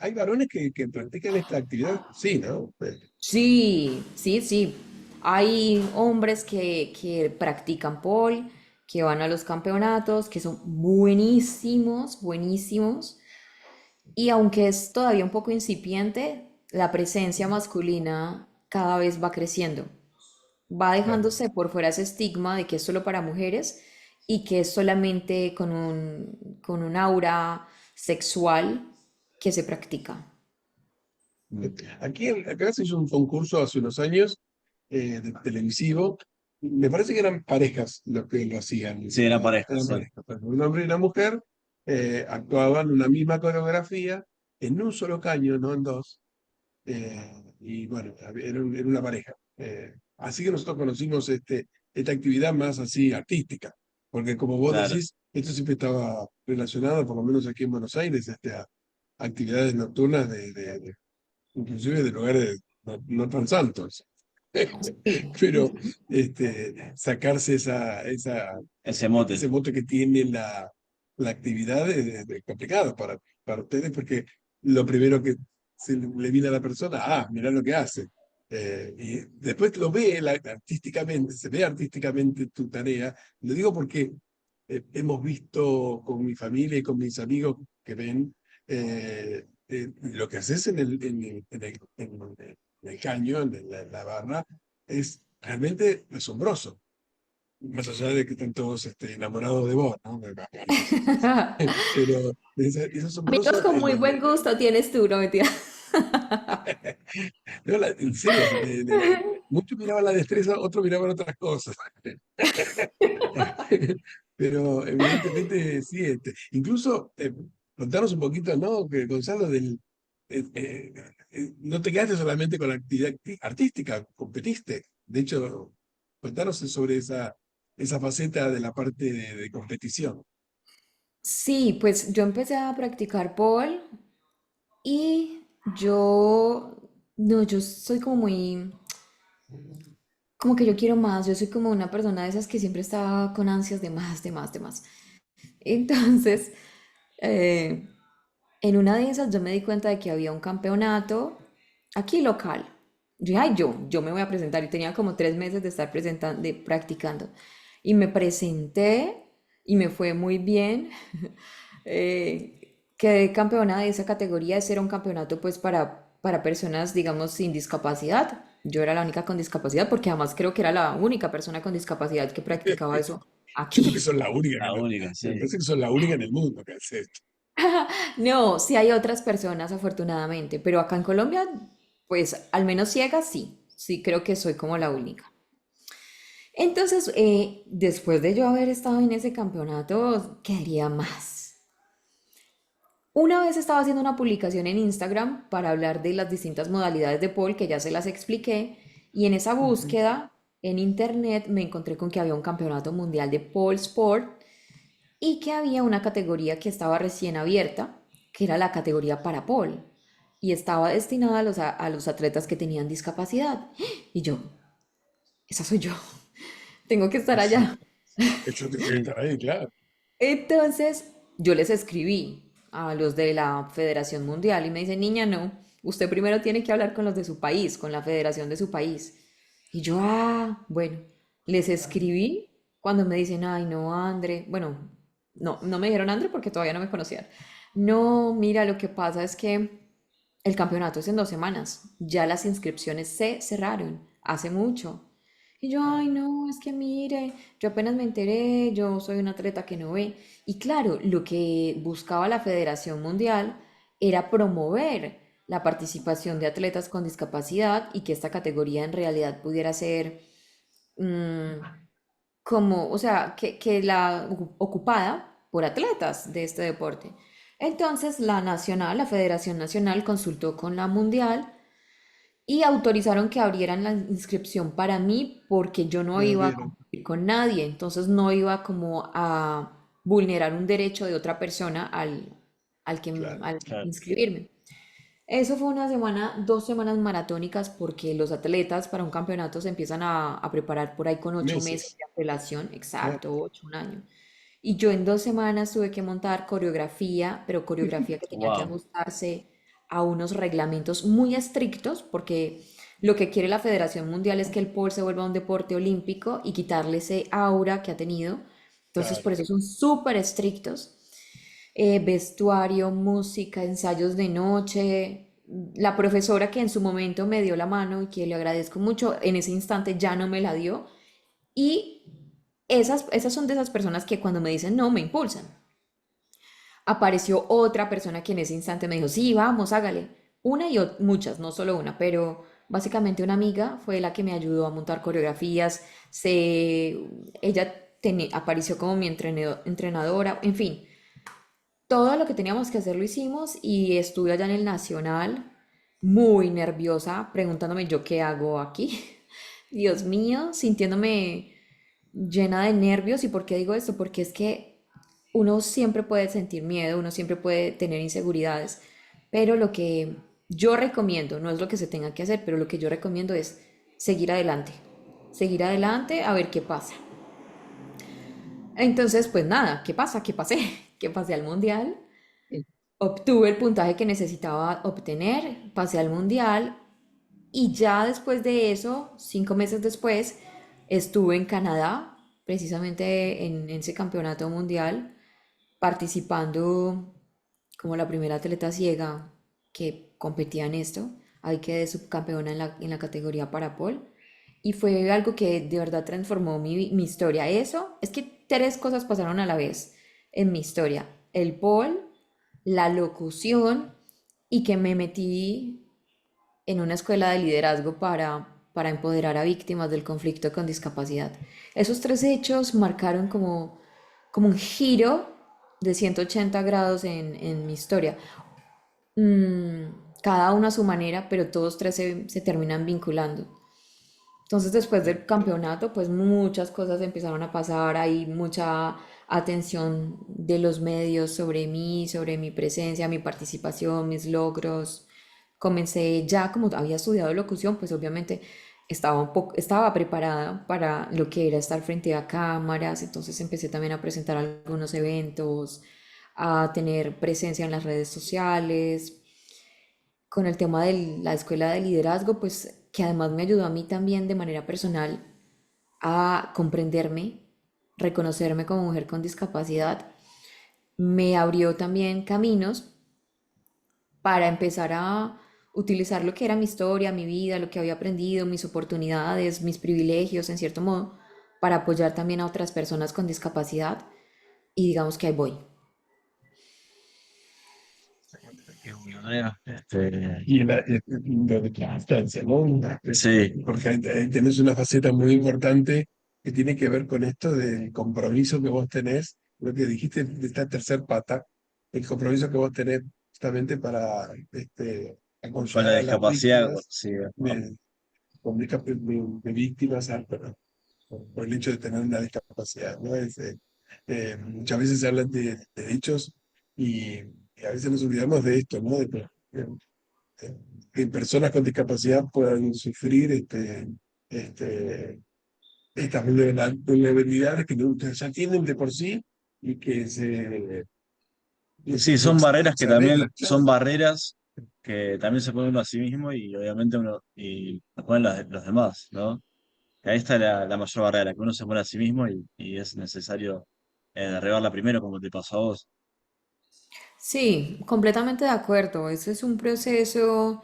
Hay varones que practican esta actividad, sí, ¿no? Sí, sí, sí. Hay hombres que practican pole, que van a los campeonatos, que son buenísimos, buenísimos. Y aunque es todavía un poco incipiente, la presencia masculina cada vez va creciendo. Va Claro. dejándose por fuera ese estigma de que es solo para mujeres y que es solamente con un aura sexual que se practica. Acá se hizo un concurso hace unos años televisivo. Me parece que eran parejas los que lo hacían. Sí, era pareja, Eran sí. parejas. Un hombre y una mujer actuaban una misma coreografía en un solo caño, no en dos. Y bueno, era una pareja. Así que nosotros conocimos esta actividad más así artística, porque como vos Claro, decís, esto siempre estaba relacionado, por lo menos aquí en Buenos Aires, a actividades nocturnas inclusive de lugares no tan santos. Sí. Pero sacarse ese mote. ese mote que tiene la actividad es complicado para ustedes, porque lo primero que se le viene a la persona, mirá lo que hace. Y después lo ve artísticamente, se ve artísticamente tu tarea. Lo digo porque hemos visto con mi familia y con mis amigos que ven lo que haces en el caño, la barra, es realmente asombroso. Más allá de que estén todos enamorados de vos, ¿no? Me parece. Pero es Amigos asombroso con muy buen gusto tienes tú, no mentira. no, en serio, muchos miraban la destreza, otros miraban otras cosas. Pero evidentemente sí, incluso contanos un poquito, ¿no? Que Gonzalo, no te quedaste solamente con la actividad artística, competiste. De hecho, contanos sobre esa faceta de la parte de competición. Sí, pues yo empecé a practicar pole y yo, no, yo soy como muy, como que yo quiero más, yo soy como una persona de esas que siempre está con ansias de más, de más, de más. Entonces, eh, en una de esas yo me di cuenta de que había un campeonato aquí local. Yo dije, ay, yo me voy a presentar y tenía como 3 meses de estar presentando, de practicando. Y me presenté y me fue muy bien. Quedé campeona de esa categoría. Ese era un campeonato pues para personas, digamos, sin discapacidad. Yo era la única con discapacidad porque además creo que era la única persona con discapacidad que practicaba eso Yo creo que aquí. son la única, la única, me sí. parece que son la única en el mundo que hace esto. No, sí hay otras personas afortunadamente, pero acá en Colombia, pues al menos ciegas sí, sí creo que soy como la única. Entonces, después de yo haber estado en ese campeonato, quería más. Una vez estaba haciendo una publicación en Instagram para hablar de las distintas modalidades de pole que ya se las expliqué y en esa Ujú. búsqueda en internet me encontré con que había un campeonato mundial de pole sport y que había una categoría que estaba recién abierta, que era la categoría para pole, y estaba destinada a los atletas que tenían discapacidad. Y yo, esa soy yo, tengo que estar Sí. allá. Eso tiene que estar ahí, claro. Entonces, yo les escribí a los de la Federación Mundial y me dicen, niña, no, usted primero tiene que hablar con los de su país, con la federación de su país. Y yo, bueno, les escribí cuando me dicen, ay, no, André, bueno, no me dijeron André porque todavía no me conocían. No, mira, lo que pasa es que el campeonato es en 2 semanas, ya las inscripciones se cerraron hace mucho. Y yo, ay, no, es que mire, yo apenas me enteré, yo soy un atleta que no ve. Y claro, lo que buscaba la Federación Mundial era promover la participación de atletas con discapacidad y que esta categoría en realidad pudiera ser mm, como, o sea, que la ocupada por atletas de este deporte. Entonces, la nacional, la Federación Nacional consultó con la Mundial y autorizaron que abrieran la inscripción para mí porque yo no Me iba a abrieron. competir con nadie, entonces no iba como a vulnerar un derecho de otra persona Claro. al Claro. inscribirme. Eso fue una semana, 2 semanas maratónicas porque los atletas para un campeonato se empiezan a preparar por ahí con 8 meses Meses. de antelación, Claro. exacto, 8, 1 año. Y yo en 2 semanas tuve que montar coreografía, pero coreografía que tenía que Wow, ajustarse a unos reglamentos muy estrictos, porque lo que quiere la Federación Mundial es que el pole se vuelva un deporte olímpico y quitarle ese aura que ha tenido. Entonces, por Claro. eso son súper estrictos. Vestuario, música, ensayos de noche. La profesora que en su momento me dio la mano y que le agradezco mucho, en ese instante ya no me la dio. Y esas son de esas personas que cuando me dicen no, me impulsan. Apareció otra persona que en ese instante me dijo, sí, vamos, hágale. Una y muchas, no solo una, pero básicamente una amiga fue la que me ayudó a montar coreografías. Ella apareció como mi entrenadora, en fin, todo lo que teníamos que hacer lo hicimos y estuve allá en el Nacional muy nerviosa, preguntándome yo qué hago aquí. Dios mío, sintiéndome llena de nervios. ¿Y por qué digo esto? Porque es que uno siempre puede sentir miedo, uno siempre puede tener inseguridades, pero lo que yo recomiendo, no es lo que se tenga que hacer, pero lo que yo recomiendo es seguir adelante a ver qué pasa. Entonces, pues nada, ¿qué pasa? ¿Qué pasé? Que pasé al mundial, obtuve el puntaje que necesitaba obtener, pasé al mundial y ya después de eso, 5 meses después, estuve en Canadá, precisamente en ese campeonato mundial, participando como la primera atleta ciega que competía en esto. Ahí quedé subcampeona en la categoría para pole. Y fue algo que de verdad transformó mi historia. Eso es que 3 cosas pasaron a la vez en mi historia. El pole, la locución y que me metí en una escuela de liderazgo para empoderar a víctimas del conflicto con discapacidad. Esos 3 hechos marcaron como un giro de 180 grados en mi historia. Cada uno a su manera, pero todos 3 se terminan vinculando. Entonces, después del campeonato, pues muchas cosas empezaron a pasar, hay mucha atención de los medios sobre mí, sobre mi presencia, mi participación, mis logros. Comencé ya, como había estudiado locución, pues obviamente estaba preparada para lo que era estar frente a cámaras, entonces empecé también a presentar algunos eventos, a tener presencia en las redes sociales, con el tema de la escuela de liderazgo, pues que además me ayudó a mí también de manera personal a comprenderme, reconocerme como mujer con discapacidad, me abrió también caminos para empezar a utilizar lo que era mi historia, mi vida, lo que había aprendido, mis oportunidades, mis privilegios, en cierto modo, para apoyar también a otras personas con discapacidad. Y digamos que ahí voy. qué bueno, este, Y lo de la distancia, ¿no? sí, Porque ahí tenés una faceta muy importante que tiene que ver con esto del compromiso que vos tenés, lo que dijiste de esta tercer pata, el compromiso que vos tenés justamente para con la aconsejar a las discapacidad, víctimas sí, con de víctimas por el hecho de tener una discapacidad, ¿no? Muchas veces se hablan de derechos y, y a veces nos olvidamos de esto, ¿no? Que personas con discapacidad puedan sufrir este, estas vulnerabilidades que ya tienen de por sí y que Sí, son barreras que se también arreglan, son claro. barreras que también se pone uno a sí mismo y obviamente uno y lo ponen los demás, ¿no? Que ahí está la mayor barrera, que uno se pone a sí mismo y es necesario derribarla primero, como te pasó a vos. Sí, completamente de acuerdo. Ese es un proceso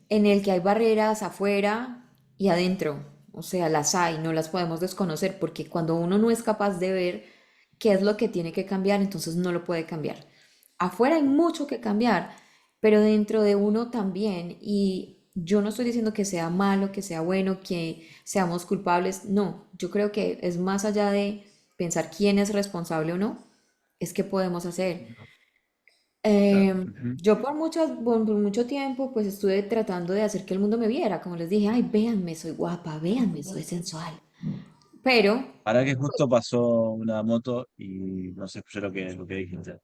en el que hay barreras afuera y adentro. O sea, las hay, no las podemos desconocer porque cuando uno no es capaz de ver qué es lo que tiene que cambiar, entonces no lo puede cambiar. Afuera hay mucho que cambiar, pero dentro de uno también. Y yo no estoy diciendo que sea malo, que sea bueno, que seamos culpables. No, yo creo que es más allá de pensar quién es responsable o no, es qué podemos hacer. Claro. Yo por mucho tiempo pues estuve tratando de hacer que el mundo me viera, como les dije, ay, véanme, soy guapa, véanme, soy sensual. Pero, Para que justo pasó una moto y no se escuchó lo que dijiste.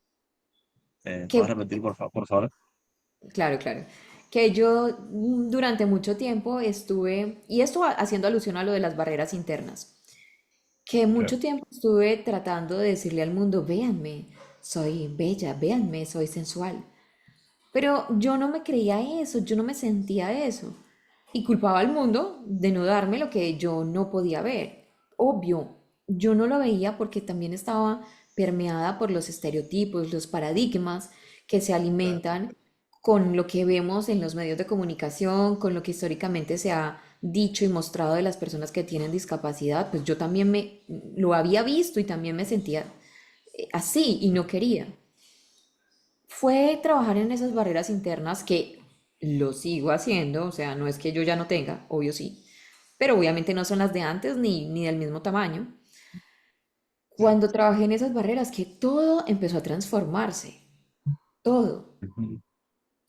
¿Podés que, repetir, por favor? claro, claro, que yo durante mucho tiempo estuve, y esto haciendo alusión a lo de las barreras internas, que Claro. mucho tiempo estuve tratando de decirle al mundo, véanme, soy bella, véanme, soy sensual. Pero yo no me creía eso, yo no me sentía eso. Y culpaba al mundo de no darme lo que yo no podía ver. Obvio, yo no lo veía porque también estaba permeada por los estereotipos, los paradigmas que se Claro. alimentan con lo que vemos en los medios de comunicación, con lo que históricamente se ha dicho y mostrado de las personas que tienen discapacidad. Pues yo también me lo había visto y también me sentía así y no quería. Fue trabajar en esas barreras internas que lo sigo haciendo, o sea, no es que yo ya no tenga, obvio sí, pero obviamente no son las de antes ni del mismo tamaño. Claro. Cuando trabajé en esas barreras, que todo empezó a transformarse, todo. Ujú.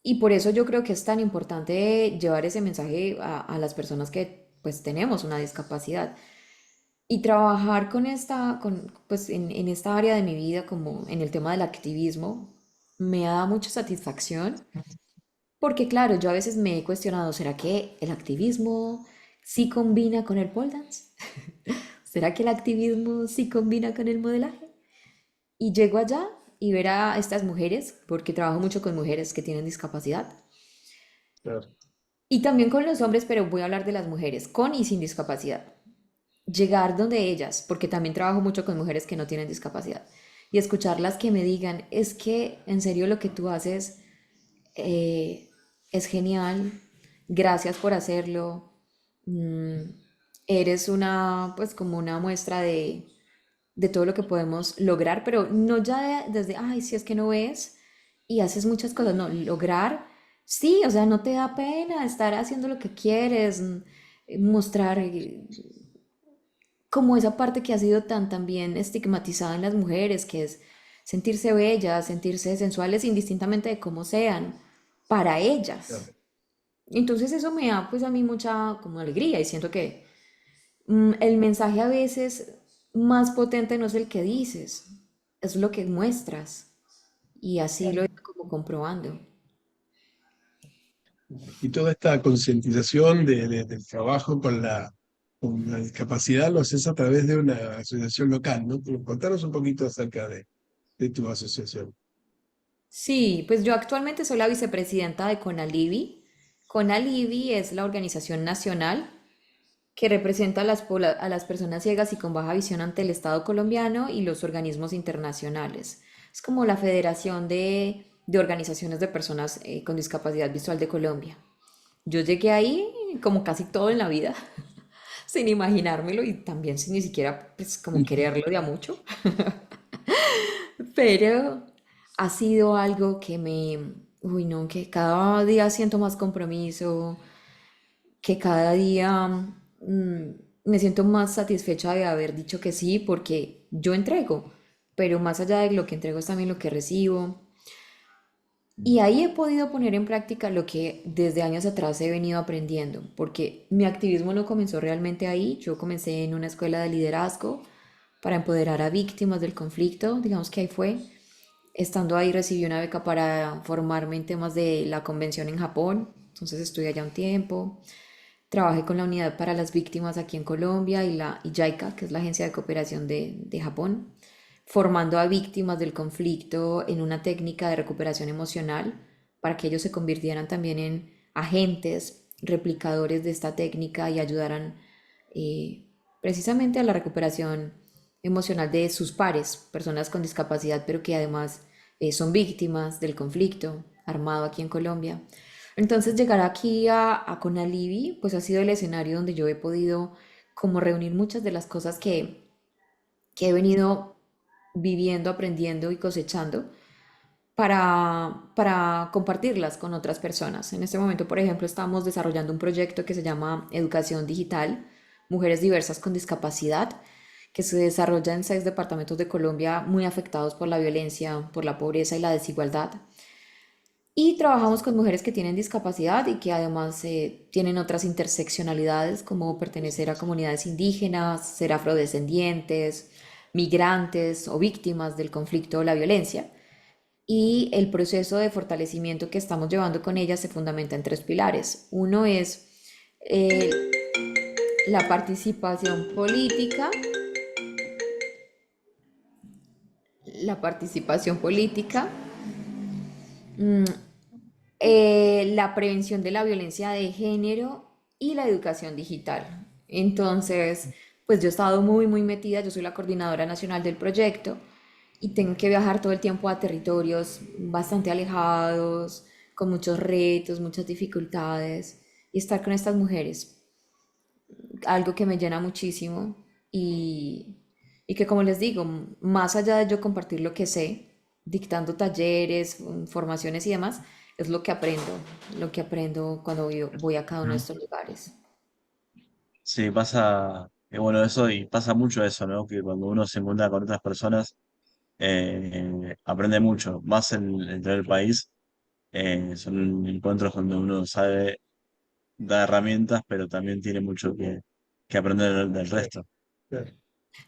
Y por eso yo creo que es tan importante llevar ese mensaje a las personas que pues tenemos una discapacidad y trabajar con pues en esta área de mi vida, como en el tema del activismo, me da mucha satisfacción. Porque claro, yo a veces me he cuestionado, ¿será que el activismo sí combina con el pole dance? ¿Será que el activismo sí combina con el modelaje? Y llego allá y ver a estas mujeres, porque trabajo mucho con mujeres que tienen discapacidad, Claro. y también con los hombres, pero voy a hablar de las mujeres con y sin discapacidad. Llegar donde ellas, porque también trabajo mucho con mujeres que no tienen discapacidad, y escucharlas que me digan, es que en serio lo que tú haces eh, es genial, gracias por hacerlo, mm, eres una, pues como una muestra de todo lo que podemos lograr, pero no ya desde, ay, si es que no ves y haces muchas cosas, no, lograr, sí, o sea, no te da pena estar haciendo lo que quieres, mostrar como esa parte que ha sido tan bien estigmatizada en las mujeres, que es sentirse bellas, sentirse sensuales indistintamente de cómo sean, para ellas. Claro. Entonces eso me da pues a mí mucha como alegría y siento que el mensaje a veces más potente no es el que dices, es lo que muestras y así lo he ido como comprobando. Y toda esta concientización del trabajo con la discapacidad lo haces a través de una asociación local, ¿no? Contanos un poquito acerca de tu asociación. Sí, pues yo actualmente soy la vicepresidenta de CONALIVI. CONALIVI es la organización nacional que representa a las personas ciegas y con baja visión ante el Estado colombiano y los organismos internacionales. Es como la Federación de Organizaciones de Personas con Discapacidad Visual de Colombia. Yo llegué ahí como casi todo en la vida, sin imaginármelo y también sin ni siquiera pues como quererlo de a mucho, pero ha sido algo que uy no, que cada día siento más compromiso, que cada día me siento más satisfecha de haber dicho que sí, porque yo entrego, pero más allá de lo que entrego es también lo que recibo. Y ahí he podido poner en práctica lo que desde años atrás he venido aprendiendo, porque mi activismo no comenzó realmente ahí, yo comencé en una escuela de liderazgo para empoderar a víctimas del conflicto, digamos que ahí fue. Estando ahí recibí una beca para formarme en temas de la convención en Japón, entonces estudié allá un tiempo. Trabajé con la Unidad para las Víctimas aquí en Colombia y la JICA, que es la Agencia de Cooperación de Japón, formando a víctimas del conflicto en una técnica de recuperación emocional para que ellos se convirtieran también en agentes, replicadores de esta técnica y ayudaran precisamente a la recuperación emocional de sus pares, personas con discapacidad, pero que además son víctimas del conflicto armado aquí en Colombia. Entonces llegar aquí a Conalivi, pues ha sido el escenario donde yo he podido como reunir muchas de las cosas que he venido viviendo, aprendiendo y cosechando para compartirlas con otras personas. En este momento, por ejemplo, estamos desarrollando un proyecto que se llama Educación Digital, Mujeres Diversas con Discapacidad, que se desarrolla en 6 departamentos de Colombia muy afectados por la violencia, por la pobreza y la desigualdad. Y trabajamos con mujeres que tienen discapacidad y que además tienen otras interseccionalidades como pertenecer a comunidades indígenas, ser afrodescendientes, migrantes o víctimas del conflicto o la violencia. Y el proceso de fortalecimiento que estamos llevando con ellas se fundamenta en 3 pilares. Uno es eh, la participación política, la participación política, mm, la prevención de la violencia de género y la educación digital. Entonces, pues yo he estado muy metida, yo soy la coordinadora nacional del proyecto y tengo que viajar todo el tiempo a territorios bastante alejados, con muchos retos, muchas dificultades y estar con estas mujeres, algo que me llena muchísimo y que como les digo, más allá de yo compartir lo que sé, dictando talleres, formaciones y demás, es lo que aprendo cuando voy a cada uno de Mm. estos lugares. Sí, pasa, bueno, eso y pasa mucho eso, ¿no? Que cuando uno se encuentra con otras personas, aprende mucho, más dentro del país. Son encuentros donde uno sabe dar herramientas, pero también tiene mucho que aprender del Claro, resto. claro.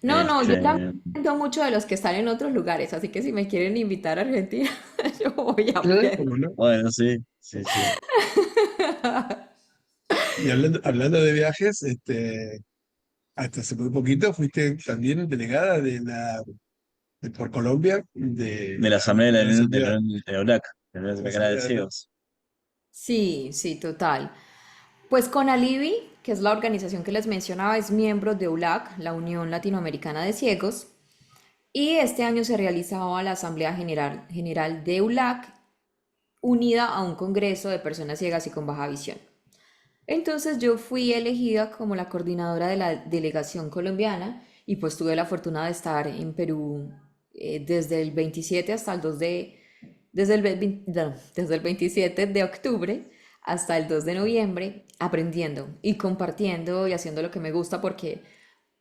No, no, yo también Este, aprendo mucho de los que están en otros lugares, así que si me quieren invitar a Argentina, yo voy a Claro, aprender. ¿cómo no? bueno, sí, sí, sí. Y hablando de viajes, hasta hace muy poquito fuiste también delegada por Colombia De la Asamblea de la de Asamblea, la Unión de la UNAC, de la de la Unión de Asamblea, ¿no? Ciegos. Sí, sí, total. Pues con Alivi, que es la organización que les mencionaba, es miembro de ULAC, la Unión Latinoamericana de Ciegos, y este año se realizaba la Asamblea General de ULAC unida a un congreso de personas ciegas y con baja visión. Entonces yo fui elegida como la coordinadora de la delegación colombiana y pues tuve la fortuna de estar en Perú desde el 27 hasta el 2 de, desde el, no, desde el 27 de octubre hasta el 2 de noviembre aprendiendo y compartiendo y haciendo lo que me gusta porque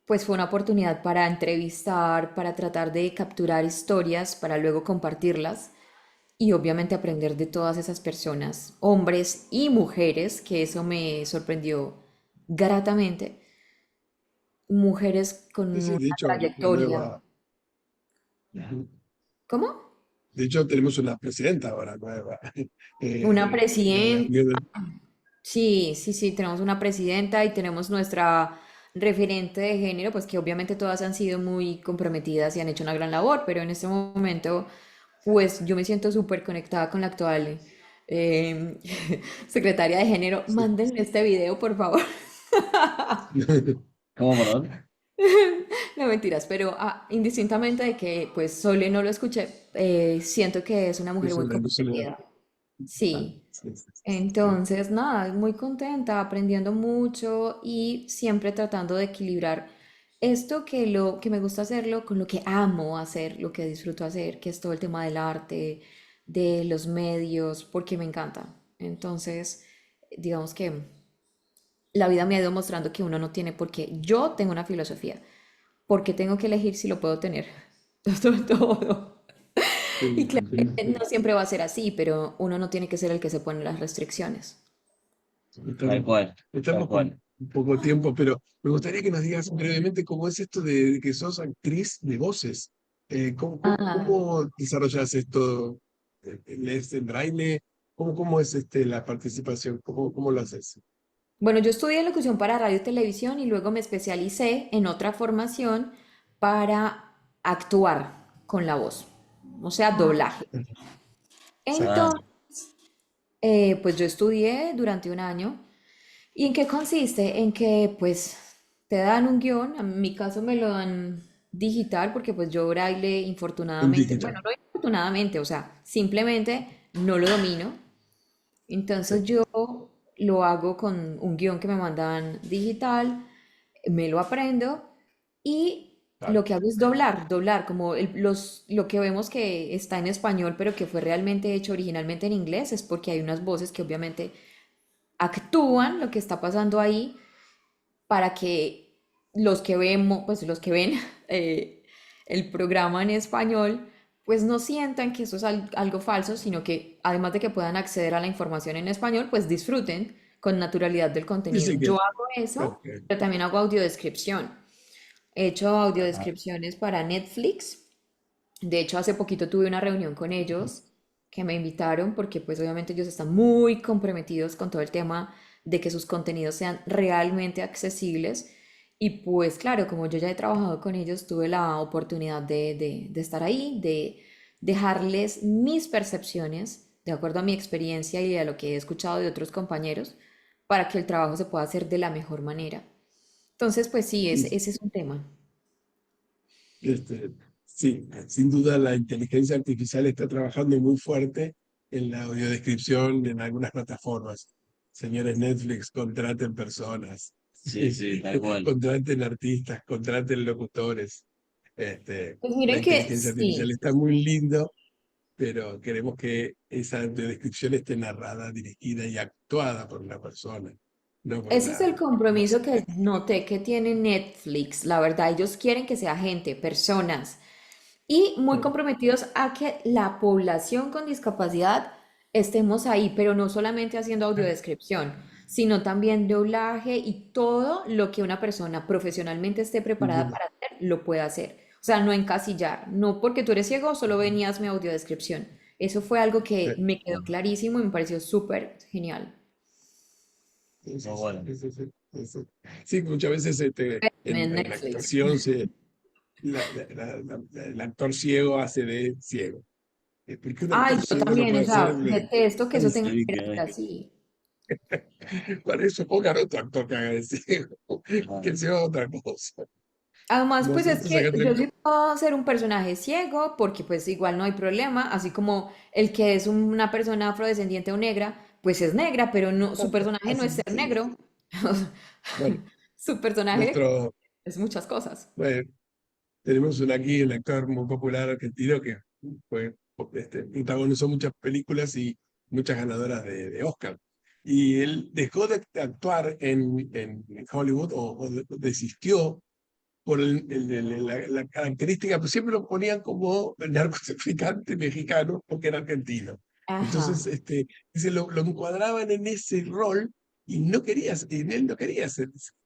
pues fue una oportunidad para entrevistar, para tratar de capturar historias, para luego compartirlas y obviamente aprender de todas esas personas, hombres y mujeres, que eso me sorprendió gratamente, mujeres con Sí, una sí, de hecho, la trayectoria. nueva. Ujú. ¿Cómo? De hecho, tenemos una presidenta ahora nueva Una de la presidenta. Unión. Sí, sí, sí, tenemos una presidenta y tenemos nuestra referente de género, pues que obviamente todas han sido muy comprometidas y han hecho una gran labor, pero en este momento, pues yo me siento súper conectada con la actual eh, secretaria de género. Sí. Mándenme este video, por favor. ¿Cómo, perdón? No mentiras, pero indistintamente de que pues Sole no lo escuché, siento que es una mujer muy No se le da. comprometida. Ah, Sí. sí, sí, sí, sí. Entonces, nada, muy contenta, aprendiendo mucho y siempre tratando de equilibrar esto que lo que me gusta hacerlo con lo que amo hacer, lo que disfruto hacer, que es todo el tema del arte, de los medios, porque me encanta. Entonces, digamos que la vida me ha ido mostrando que uno no tiene por qué. Yo tengo una filosofía, porque tengo que elegir si lo puedo tener. Todo. Y Sí, claro que no siempre va a ser así, pero uno no tiene que ser el que se pone las restricciones. Tal estamos, cual, tal estamos con cual. un poco tiempo, pero me gustaría que nos digas brevemente cómo es esto de que sos actriz de voces. Ah, ¿Cómo desarrollas esto? ¿Lees en braille? ¿Cómo es la participación? ¿Cómo lo haces? Bueno, yo estudié locución para radio y televisión y luego me especialicé en otra formación para actuar con la voz, o sea, doblaje. Exacto. Ah, Entonces, pues yo estudié durante un año. ¿Y en qué consiste? En que pues te dan un guión, en mi caso me lo dan digital porque pues yo braille En infortunadamente, digital. bueno, no infortunadamente, o sea, simplemente no lo domino. Sí, Entonces yo lo hago con un guión que me mandan digital, me lo aprendo y claro. lo que hago es doblar, doblar, como lo que vemos que está en español, pero que fue realmente hecho originalmente en inglés, es porque hay unas voces que obviamente actúan lo que está pasando ahí para que los que vemos, pues los que ven eh, el programa en español, pues no sientan que eso es algo falso, sino que además de que puedan acceder a la información en español, pues disfruten con naturalidad del contenido. Dice Yo que, hago claro, eso, pero también hago audiodescripción. He hecho ah, audiodescripciones para Netflix. De hecho, hace poquito tuve una reunión con ellos que me invitaron porque pues obviamente ellos están muy comprometidos con todo el tema de que sus contenidos sean realmente accesibles. Y pues claro, como yo ya he trabajado con ellos, tuve la oportunidad de estar ahí, de dejarles mis percepciones de acuerdo a mi experiencia y a lo que he escuchado de otros compañeros para que el trabajo se pueda hacer de la mejor manera. Entonces, pues sí, sí, ese es un tema. este, sí, sin duda la inteligencia artificial está trabajando muy fuerte en la audiodescripción en algunas plataformas. Señores Netflix, contraten personas, sí, sí, tal cual. contraten artistas, contraten locutores. Pues La miren que inteligencia artificial sí. está muy lindo, pero queremos que esa audiodescripción esté narrada, dirigida y actuada por una persona, no por Ese es el una voz. compromiso que noté que tiene Netflix. La verdad, ellos quieren que sea gente, personas, y muy comprometidos a que la población con discapacidad estemos ahí, pero no solamente haciendo audiodescripción, sino también doblaje y todo lo que una persona profesionalmente esté preparada para hacer, lo puede hacer. O sea, no encasillar, no porque tú eres ciego, solo venías mi audiodescripción. Eso fue algo que me quedó clarísimo y me pareció súper genial. Sí, Muy sí, sí, bueno. sí, sí, sí, sí. Sí, muchas veces En en la Netflix. actuación el actor ciego hace de ciego. Porque un Ay, actor yo ciego no también, puede o hacer sea, de... detesto que eso tenga Sí, que que ser hay. así. Para eso pongan otro actor que haga de ciego, que Ah, él sea otra cosa. Además, pues es Nosotros acá que yo tenemos... sí puedo hacer un personaje ciego porque pues igual no hay problema, así como el que es una persona afrodescendiente o negra, pues es negra, pero no, su personaje no Así, es ser sí. negro. Bueno, Su personaje nuestro, es muchas cosas. bueno, tenemos aquí un actor muy popular argentino que fue, protagonizó muchas películas y muchas ganadoras de Oscar. Y él dejó de actuar en Hollywood o desistió por la característica, pues siempre lo ponían como narcotraficante mexicano porque era argentino. Entonces, Ajá, dice, lo encuadraban en ese rol y no quería, y él no quería,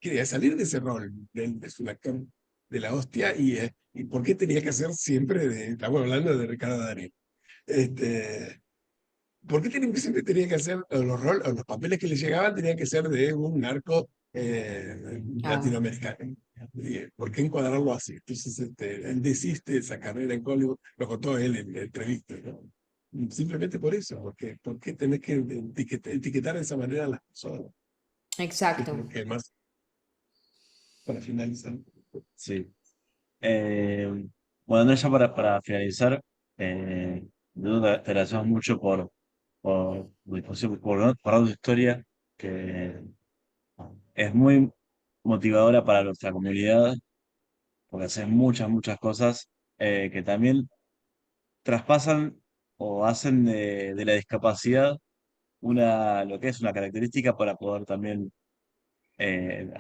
quería salir de ese rol. Él es un actor de la hostia y ¿por qué tenía que hacer siempre de, estamos hablando de Ricardo Darín? Este, ¿Por qué siempre tenía que hacer o los papeles que le llegaban tenían que ser de un narco ah, latinoamericano? ¿Por qué encuadrarlo así? Entonces, él desiste de esa carrera en Hollywood, lo contó él en la entrevista, ¿no? Simplemente por eso, porque ¿por qué tenés que etiquetar de esa manera a las personas? Que es exacto. lo que más, para finalizar. sí. Eh, bueno, Andrés, ya para finalizar, te agradecemos mucho por tu disposición, por tu historia, que es muy motivadora para nuestra comunidad, porque haces muchas, muchas cosas que también traspasan o hacen de la discapacidad lo que es una característica para poder también eh,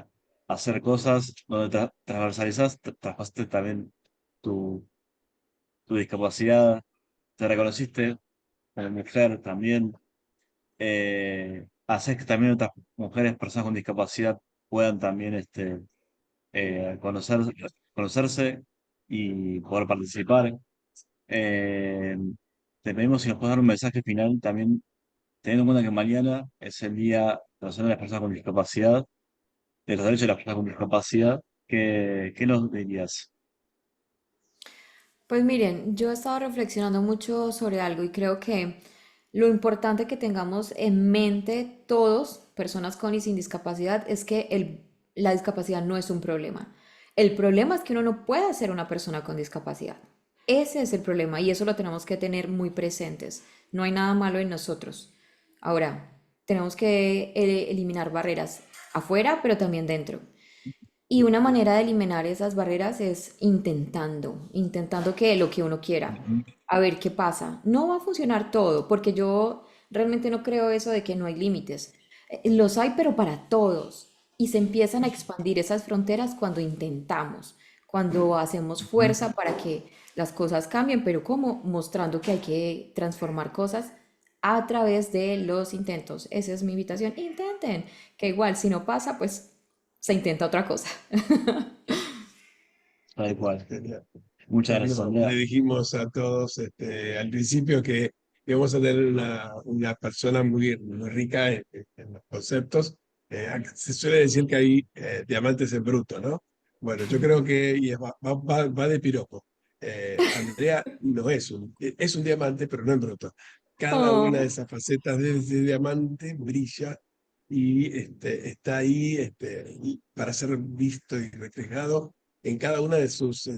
hacer cosas donde transversalizas, traspasaste también tu, tu discapacidad, te reconociste como mujer también, haces que también otras mujeres, personas con discapacidad puedan también conocer, conocerse y poder participar. Eh, Te pedimos si nos puedes dar un mensaje final también teniendo en cuenta que mañana es el Día Nacional de las Personas con Discapacidad, de los derechos de las personas con discapacidad, ¿qué nos dirías? Pues miren, yo he estado reflexionando mucho sobre algo y creo que lo importante que tengamos en mente todos, personas con y sin discapacidad, es que la discapacidad no es un problema. El problema es que uno no puede ser una persona con discapacidad. Ese es el problema y eso lo tenemos que tener muy presentes. No hay nada malo en nosotros. Ahora, tenemos que eliminar barreras afuera, pero también dentro. Y una manera de eliminar esas barreras es intentando que lo que uno quiera, Ujú. a ver qué pasa. No va a funcionar todo, porque yo realmente no creo eso de que no hay límites. Los hay, pero para todos. Y se empiezan a expandir esas fronteras cuando intentamos, cuando hacemos Ujú. fuerza para que las cosas cambien, pero ¿cómo? Mostrando que hay que transformar cosas a través de los intentos. Esa es mi invitación. Intenten, que igual si no pasa, pues se intenta otra cosa. Tal cual. Genial. Muchas gracias, Bueno, Andrea. le dijimos a todos al principio que íbamos a tener una persona muy rica en los conceptos. Acá se suele decir que hay diamantes en bruto, ¿no? Bueno, yo creo que y va de piropo. Andrea no es un diamante, pero no en bruto. Cada una de Oh, esas facetas de ese diamante brilla y está ahí y para ser visto y reflejado en cada una de sus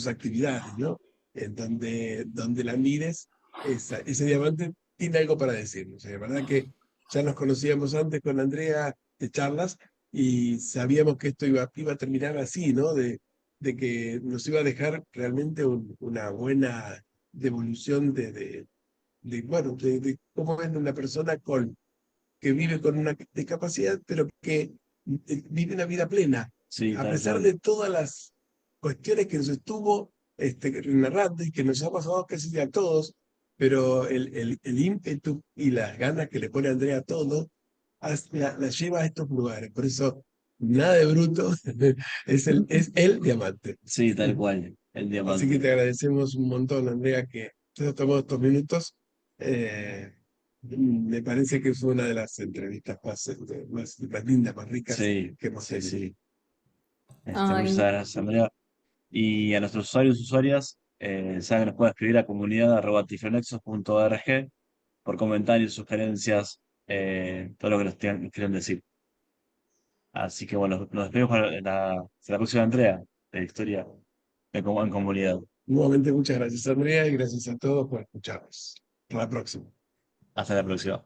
actividades, ¿no? En donde la mires, ese diamante tiene algo para decirnos. La verdad que ya nos conocíamos antes con Andrea de charlas y sabíamos que esto iba a terminar así, ¿no? De que nos iba a dejar realmente una buena devolución bueno, de cómo es una persona que vive con una discapacidad, pero que vive una vida plena, Sí, a tal pesar cual. de todas las cuestiones que nos estuvo narrando y que nos ha pasado casi a todos, pero el ímpetu y las ganas que le pone Andrea a todo, la lleva a estos lugares. Por eso, nada de bruto, es el diamante. Sí, tal cual. El Así que diamante. te agradecemos un montón, Andrea, que te has tomado estos minutos. Eh, Me parece que fue una de las entrevistas más lindas, más ricas Sí, que hemos sí, tenido. sí. Muchas ay, gracias, Andrea. Y a nuestros usuarios y usuarias, saben que nos pueden escribir a comunidad@tiflonexos.org por comentarios, sugerencias, todo lo que nos quieran decir. Así que bueno, nos despedimos para hasta la próxima entrega de Historia en Comunidad. Nuevamente, muchas gracias, Andrea, y gracias a todos por escucharnos. Hasta la próxima. Hasta la próxima.